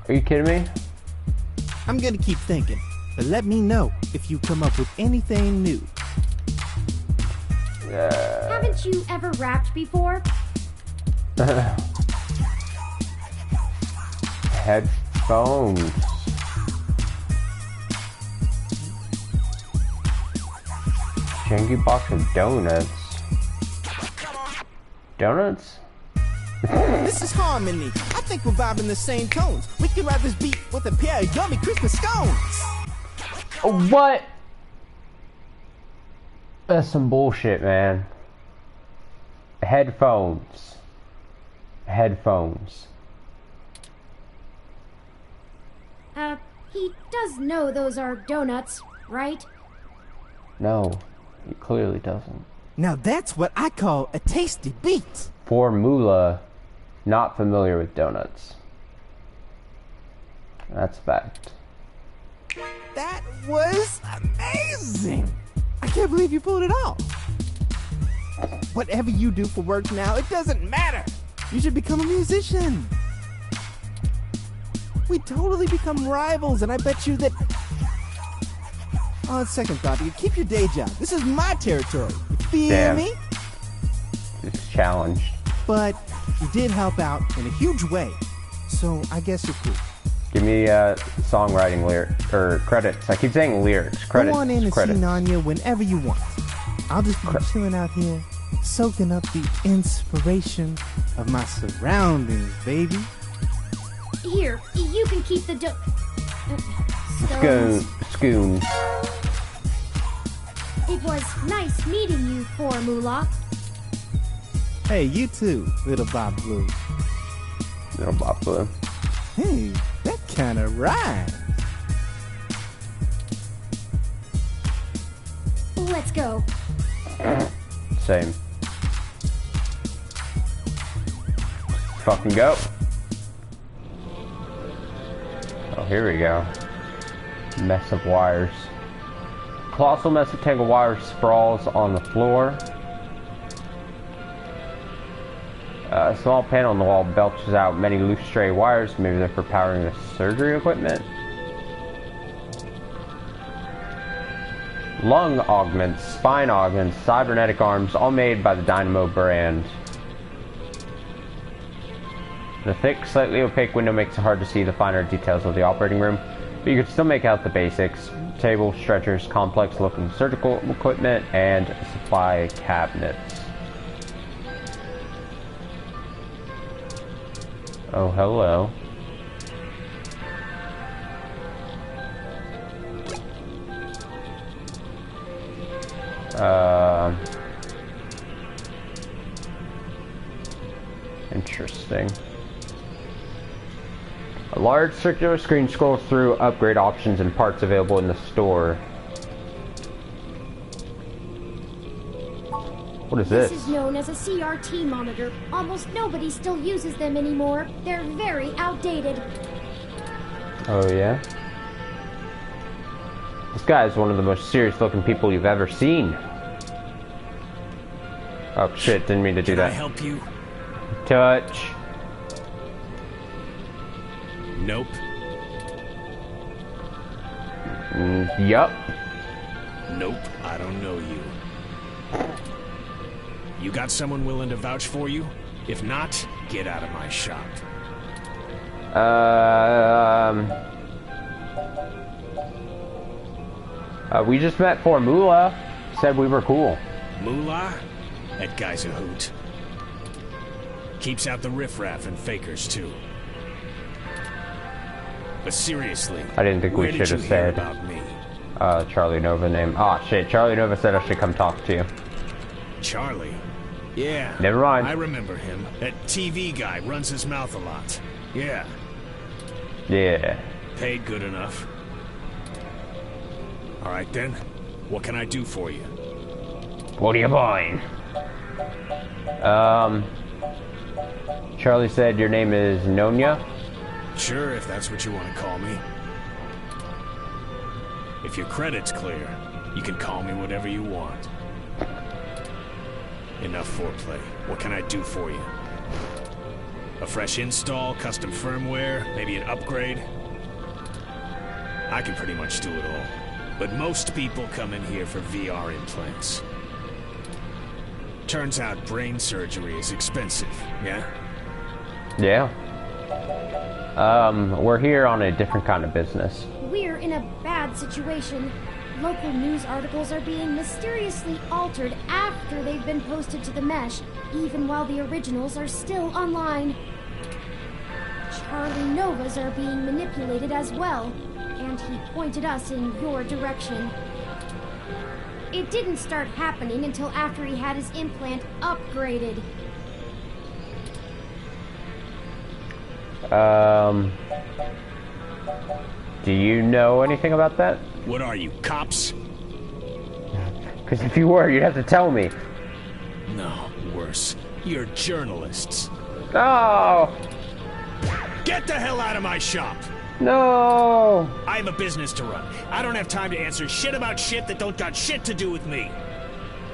Are you kidding me? I'm gonna keep thinking, but let me know if you come up with anything new. Haven't you ever rapped before? Headphones. Janky box of donuts. Donuts? This is harmony. I think we're vibing the same tones. We can ride this beat with a pair of yummy Christmas scones. What? That's some bullshit, man. Headphones. Headphones. He does know those are donuts, right? No, he clearly doesn't. Now that's what I call a tasty beat. Formula, not familiar with donuts. That's a fact. That was amazing. I can't believe you pulled it off. Whatever you do for work now, it doesn't matter. You should become a musician. We totally become rivals, and I bet you that... On second thought, you keep your day job. This is my territory. You feel me? It's challenged. But you did help out in a huge way, so I guess you're cool. Give me songwriting lyrics or credits. I keep saying lyrics. Credits. Go on in and credits. see Nanya whenever you want. I'll just be chilling out here, soaking up the inspiration of my surroundings, baby. Here, you can keep the Scoon. It was nice meeting you, Formula. Hey, you too, little Bob Blue. Little Bob Blue. Hey, that kind of rhymes. Let's go. Same. Fucking go. Oh, here we go. Mess of wires. Colossal mess of tangled wires sprawls on the floor. A small panel on the wall belches out many loose stray wires. Maybe they're for powering the surgery equipment. Lung augments, spine augments, cybernetic arms, all made by the Dynamo brand. The thick, slightly opaque window makes it hard to see the finer details of the operating room, but you can still make out the basics. Tables, stretchers, complex-looking surgical equipment, and supply cabinets. Oh, hello. Interesting. A large circular screen scrolls through upgrade options and parts available in the store. What is this? This is known as a CRT monitor. Almost nobody still uses them anymore. They're very outdated. Oh, yeah? This guy is one of the most serious looking people you've ever seen. Oh shit, didn't mean to do that. Can I help you? Touch. Nope. Yup. Nope, I don't know you. You got someone willing to vouch for you? If not, get out of my shop. We just met Formula. Said we were cool. Moolah? That guy's a hoot. Keeps out the riffraff and fakers, too. But seriously, I didn't think we should have said about me. Charlie Nova name. Ah, shit. Charlie Nova said I should come talk to you. Charlie? Yeah. Never mind. I remember him. That TV guy runs his mouth a lot. Yeah. Yeah. Paid good enough. Alright then. What can I do for you? What are you buying? Charlie said your name is Nonya? Sure, if that's what you want to call me. If your credit's clear, you can call me whatever you want. Enough foreplay. What can I do for you? A fresh install, custom firmware, maybe an upgrade? I can pretty much do it all. But most people come in here for VR implants. Turns out brain surgery is expensive, yeah? Yeah. We're here on a different kind of business. We're in a bad situation. Local news articles are being mysteriously altered after they've been posted to the mesh, even while the originals are still online. Charlie Novas are being manipulated as well, and he pointed us in your direction. It didn't start happening until after he had his implant upgraded. Do you know anything about that? What are you, cops? Because if you were, you'd have to tell me. No, worse. You're journalists. No! Get the hell out of my shop! No! I have a business to run. I don't have time to answer shit about shit that don't got shit to do with me.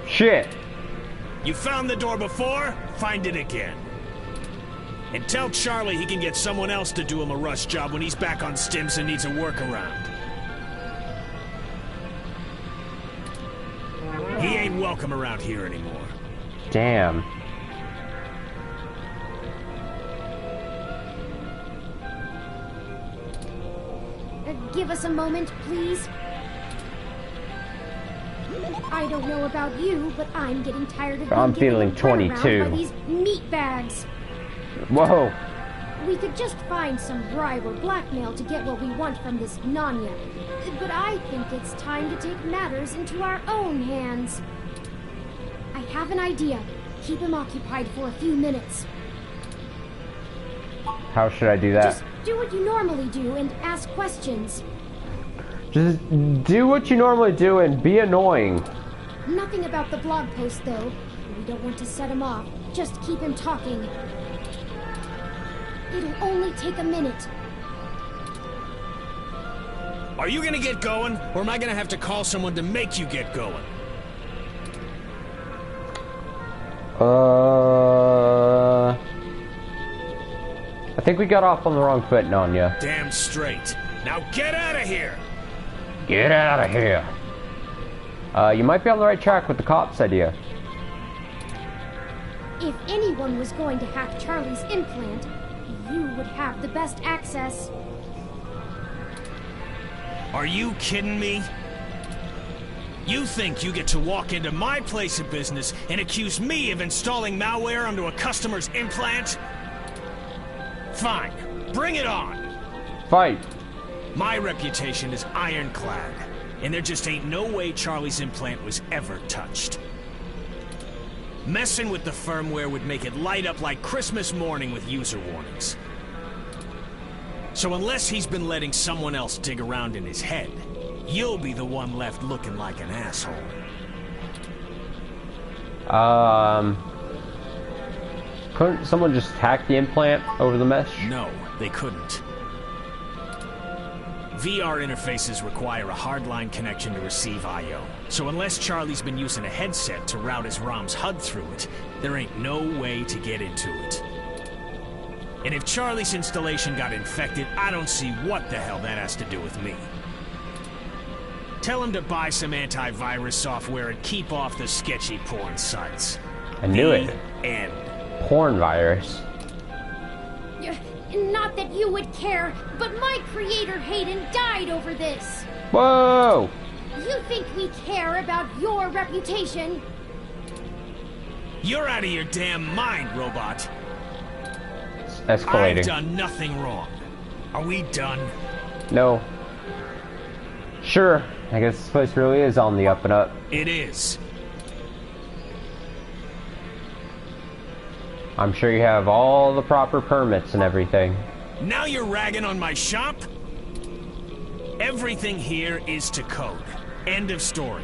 Shit. You found the door before? Find it again. And tell Charlie he can get someone else to do him a rush job when he's back on stims and needs a workaround. He ain't welcome around here anymore. Damn. Give us a moment, please. I don't know about you, but I'm getting tired of I'm being feeling given a runaround 22. by these meat bags. Whoa. We could just find some bribe or blackmail to get what we want from this Nanya. But I think it's time to take matters into our own hands. I have an idea. Keep him occupied for a few minutes. How should I do that? Just do what you normally do and ask questions. Just do what you normally do and be annoying. Nothing about the blog post, though. We don't want to set him off. Just keep him talking. It'll only take a minute. Are you gonna get going, or am I gonna have to call someone to make you get going? I think we got off on the wrong foot, Nanya. Damn straight. Now get out of here! Get out of here. You might be on the right track with the cops idea. If anyone was going to hack Charlie's implant, you would have the best access. Are you kidding me? You think you get to walk into my place of business and accuse me of installing malware onto a customer's implant? Fine. Bring it on. Fight. My reputation is ironclad, and there just ain't no way Charlie's implant was ever touched. Messing with the firmware would make it light up like Christmas morning with user warnings. So unless he's been letting someone else dig around in his head, you'll be the one left looking like an asshole. Couldn't someone just hack the implant over the mesh? No, they couldn't. VR interfaces require a hardline connection to receive I/O. So unless Charlie's been using a headset to route his ROM's HUD through it, there ain't no way to get into it. And if Charlie's installation got infected, I don't see what the hell that has to do with me. Tell him to buy some antivirus software and keep off the sketchy porn sites. I knew it. End. Porn virus. Not that you would care, but my creator Hayden died over this. Whoa! You think we care about your reputation? You're out of your damn mind, robot. It's escalating. I've done nothing wrong. Are we done? No. Sure. I guess this place really is on the up and up. It is. I'm sure you have all the proper permits and everything. Now you're ragging on my shop? Everything here is to code. End of story.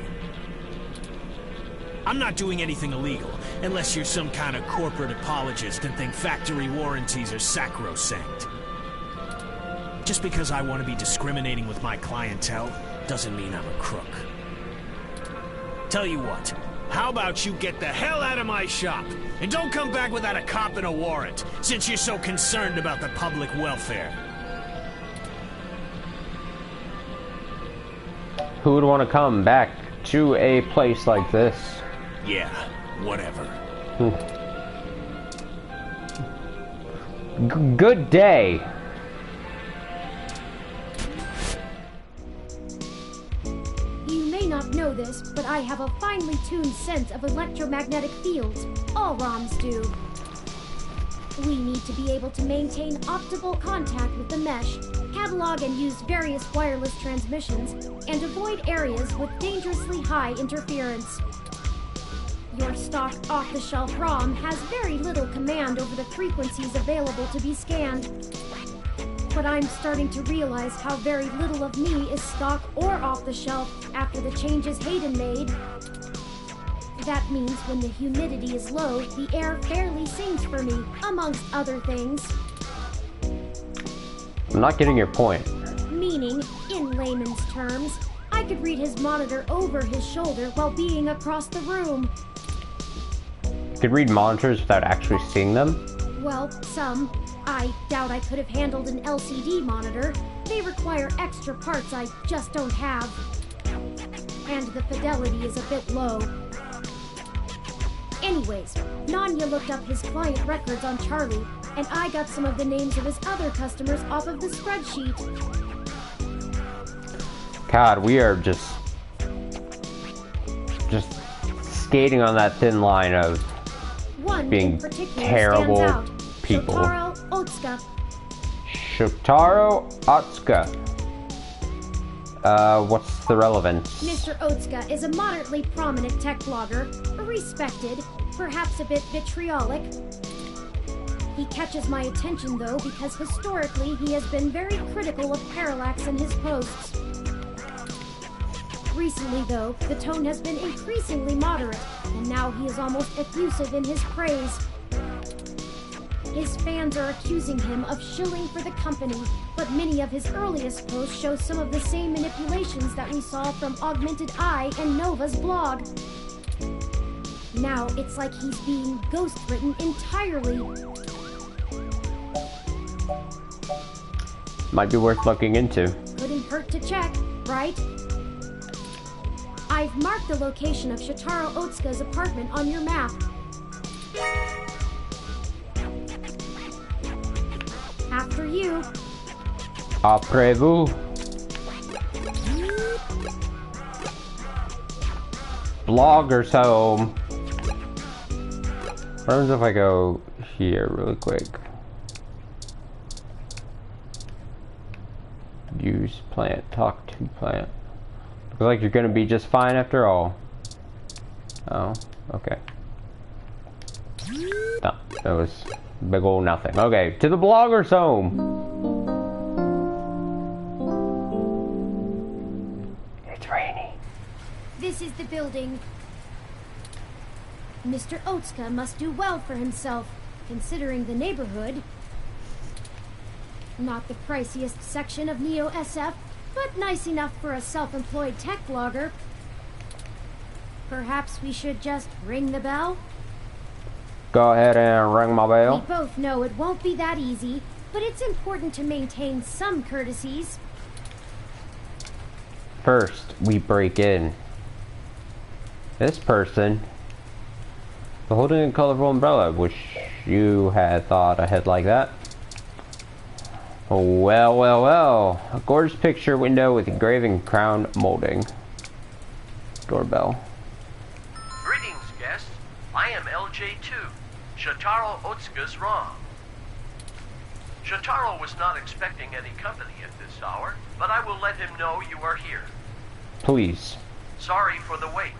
I'm not doing anything illegal, unless you're some kind of corporate apologist and think factory warranties are sacrosanct. Just because I want to be discriminating with my clientele doesn't mean I'm a crook. Tell you what, how about you get the hell out of my shop, and don't come back without a cop and a warrant, since you're so concerned about the public welfare. Who would want to come back to a place like this? Yeah, whatever. Good day. You may not know this, but I have a finely tuned sense of electromagnetic fields. All ROMs do. We need to be able to maintain optimal contact with the mesh, catalog and use various wireless transmissions, and avoid areas with dangerously high interference. Your stock off-the-shelf ROM has very little command over the frequencies available to be scanned. But I'm starting to realize how very little of me is stock or off-the-shelf after the changes Hayden made. That means when the humidity is low, the air fairly sings for me, amongst other things. I'm not getting your point. Meaning, in layman's terms, I could read his monitor over his shoulder while being across the room. You could read monitors without actually seeing them? Well, some. I doubt I could have handled an LCD monitor. They require extra parts I just don't have. And the fidelity is a bit low. Anyways, Nanya looked up his client records on Charlie, and I got some of the names of his other customers off of the spreadsheet. God, we are just skating on that thin line of One being in particular terrible stands out. people. Shotaro Otsuka. Shotaro Otsuka. What's the relevance? Mr. Otsuka is a moderately prominent tech blogger, respected, perhaps a bit vitriolic. He catches my attention though because historically he has been very critical of Parallax in his posts. Recently though, the tone has been increasingly moderate, and now he is almost effusive in his praise. His fans are accusing him of shilling for the company, but many of his earliest posts show some of the same manipulations that we saw from Augmented Eye and Nova's blog. Now it's like he's being ghost-written entirely. Might be worth looking into. Couldn't hurt to check, right? I've marked the location of Shotaro Otsuka's apartment on your map. After you. Après vous. Blogger's home. What happens if I go here really quick? Use plant, talk to plant. Looks like you're gonna be just fine after all. Oh, okay. No, that was big ol' nothing. Okay, to the blogger's home. It's rainy. This is the building. Mr. Otsuka must do well for himself, considering the neighborhood. Not the priciest section of Neo SF, but nice enough for a self-employed tech blogger. Perhaps we should just ring the bell? Go ahead and ring my We bell. both know it won't be that easy, but it's important to maintain some courtesies. First, we break in. This person holding a colorful umbrella. Wish you had thought ahead like that. Oh, well, well, well. A gorgeous picture window with engraving crown molding. Doorbell. Greetings, guests. I am LJ2, Shotaro Otsuka's ROM. Shotaro was not expecting any company at this hour, but I will let him know you are here. Please. Sorry for the wait.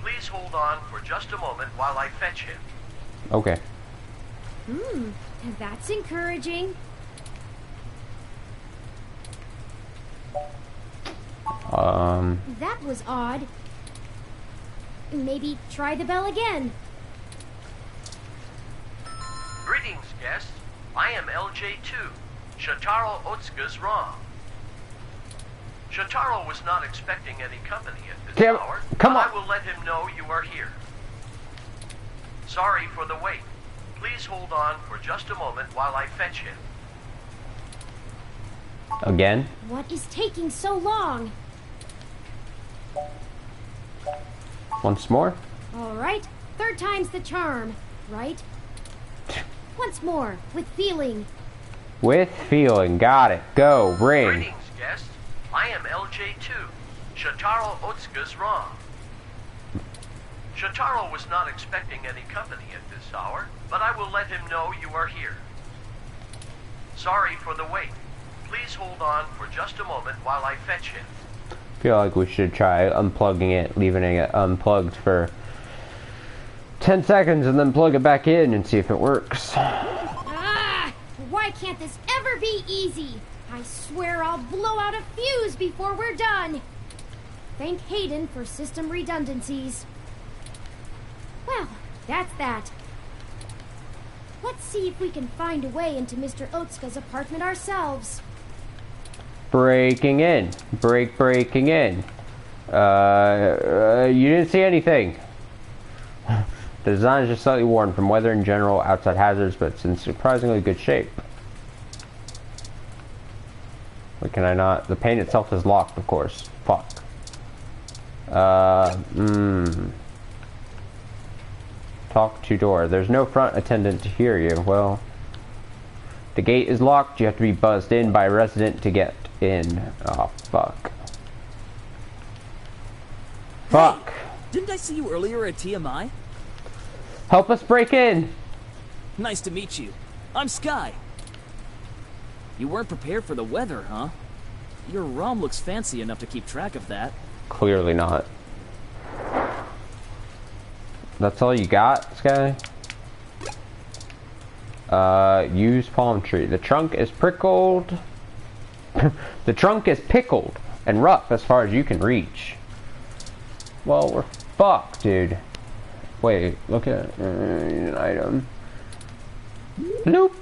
Please hold on for just a moment while I fetch him. Okay. That's encouraging. Um, That was odd. maybe try the bell again. Greetings, guests. I am LJ2, Shotaro Otsuka's Rom. Shotaro was not expecting any company at this hour, come but on. I will let him know you are here. Sorry for the wait. Please hold on for just a moment while I fetch him. Again? What is taking so long? Once more? All right, third time's the charm, right? Once more, with feeling. With feeling. Got it. Go. Ring. Greetings, guests. I am LJ2, Shotaro Otsuka's Rom. Shotaro was not expecting any company at this hour, but I will let him know you are here. Sorry for the wait. Please hold on for just a moment while I fetch him. Feel like we should try unplugging it, leaving it unplugged for 10 seconds and then plug it back in and see if it works. Ah! Why can't this ever be easy? I swear I'll blow out a fuse before we're done. Thank Hayden for system redundancies. Well, that's that. Let's see if we can find a way into Mr. Otsuka's apartment ourselves. Breaking in. Breaking in. You didn't see anything. The design is just slightly worn from weather and general outside hazards, but it's in surprisingly good shape. Wait, can I not? The paint itself is locked, of course. Fuck. Talk to door. There's no front attendant to hear you. Well, the gate is locked. You have to be buzzed in by a resident to get in. Oh, fuck. Fuck. Hey, didn't I see you earlier at TMI? Help us break in. Nice to meet you. I'm Sky. You weren't prepared for the weather, huh? Your ROM looks fancy enough to keep track of that. Clearly not. That's all you got, Sky? Use palm tree. The trunk is prickled. The trunk is pickled and rough as far as you can reach. Well, we're fucked, dude. Wait, look at an item. Nope.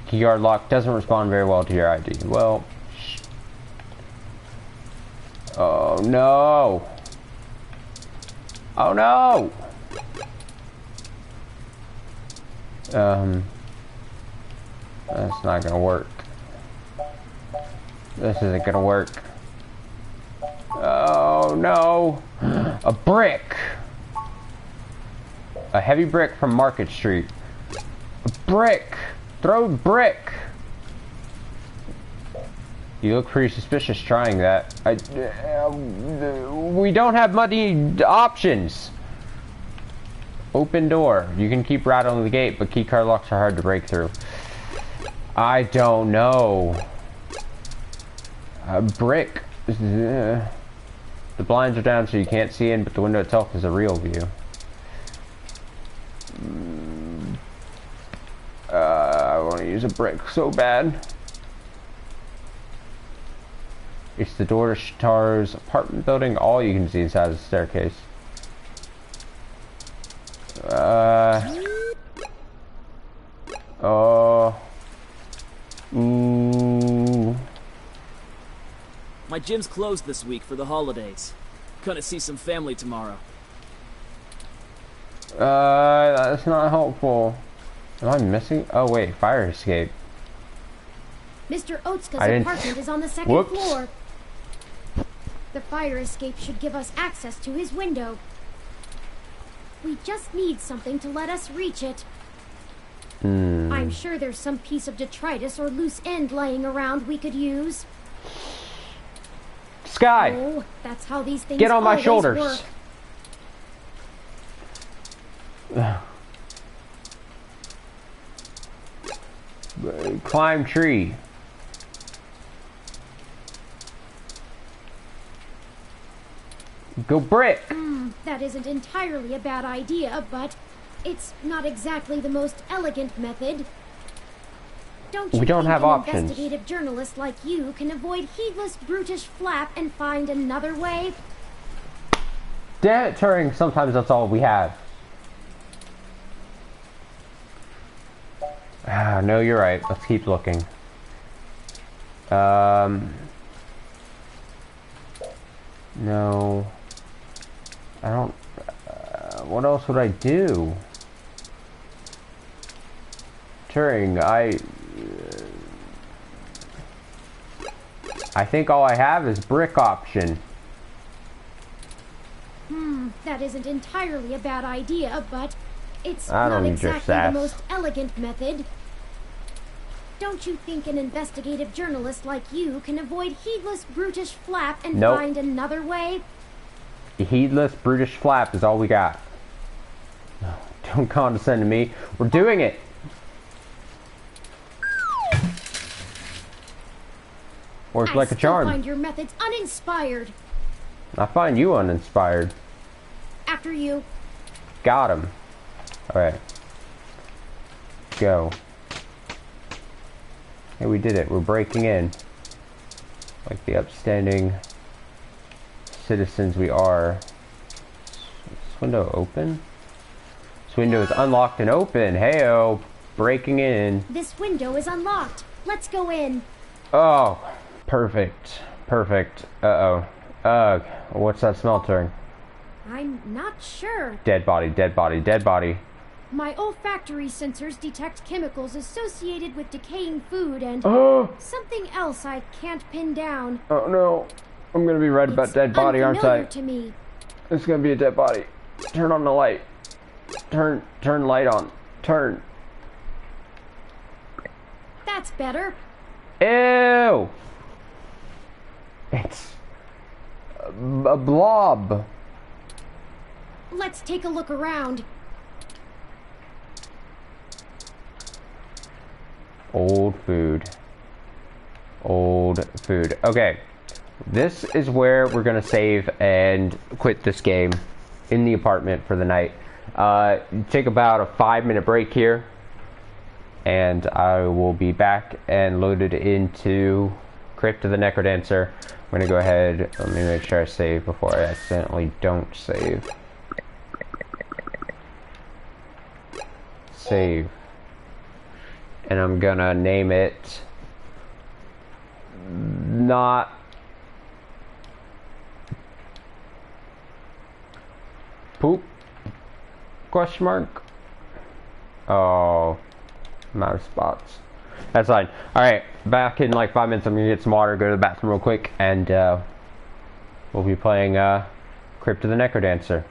Keyguard lock doesn't respond very well to your ID. Well, oh no. Oh no. That's not gonna work. This isn't gonna work. Oh no. A brick. A heavy brick from Market Street. A brick. Throw brick. You look pretty suspicious trying that. We don't have many options. Open door. You can keep rattling the gate, but keycard locks are hard to break through. I don't know. A brick. The blinds are down so you can't see in, but the window itself is a real view. I want to use a brick so bad. It's the door to Shitaro's apartment building. All you can see inside is the staircase. Ooh. My gym's closed this week for the holidays. Gonna see some family tomorrow. That's not helpful. Am I missing? Oh wait, fire escape. Mr. Otsuka's apartment is on the second floor. The fire escape should give us access to his window. We just need something to let us reach it. I'm sure there's some piece of detritus or loose end laying around we could use. Sky! Oh, that's how these things get on my shoulders. Climb tree. Go brick. That isn't entirely a bad idea, but it's not exactly the most elegant method. Don't you we don't think have an options. investigative journalist like you can avoid heedless, brutish flap and find another way? Damn it, Turing, sometimes that's all we have. No, you're right. Let's keep looking. No. I don't... what else would I do? Turing, I think all I have is brick option. That isn't entirely a bad idea, but it's I don't not need your exactly the sass. most elegant method. Don't you think an investigative journalist like you can avoid heedless, brutish flap and Nope. find another way? The heedless, brutish flap is all we got. Don't condescend to me. We're doing it. Works like a I charm. find your methods uninspired. I find you uninspired. After you. Got him. Alright. Go. Hey, we did it. We're breaking in. Like the upstanding citizens we are. Is this window open? This window is unlocked and open. Heyo. Breaking in. This window is unlocked. Let's go in. Oh. Perfect. Perfect. Uh-oh. What's that smell, Turing? I'm not sure. Dead body, dead body, dead body. My olfactory sensors detect chemicals associated with decaying food and Oh! something else I can't pin down. Oh no. I'm gonna be right about It's dead body, aren't I? unfamiliar to me. It's gonna be a dead body. Turn on the light. Turn light on. Turn. That's better. Ew! It's a blob. Let's take a look around. Old food. Old food. Okay. This is where we're gonna save and quit this game in the apartment for the night. Take about a 5-minute break here, and I will be back and loaded into Crypt of the Necrodancer. I'm gonna go ahead, let me make sure I save before I accidentally don't save. Save. And I'm gonna name it not poop question mark. Oh, I'm out of spots. That's fine. Alright, back in like 5 minutes. I'm gonna get some water, go to the bathroom real quick, and we'll be playing Crypt of the Necrodancer.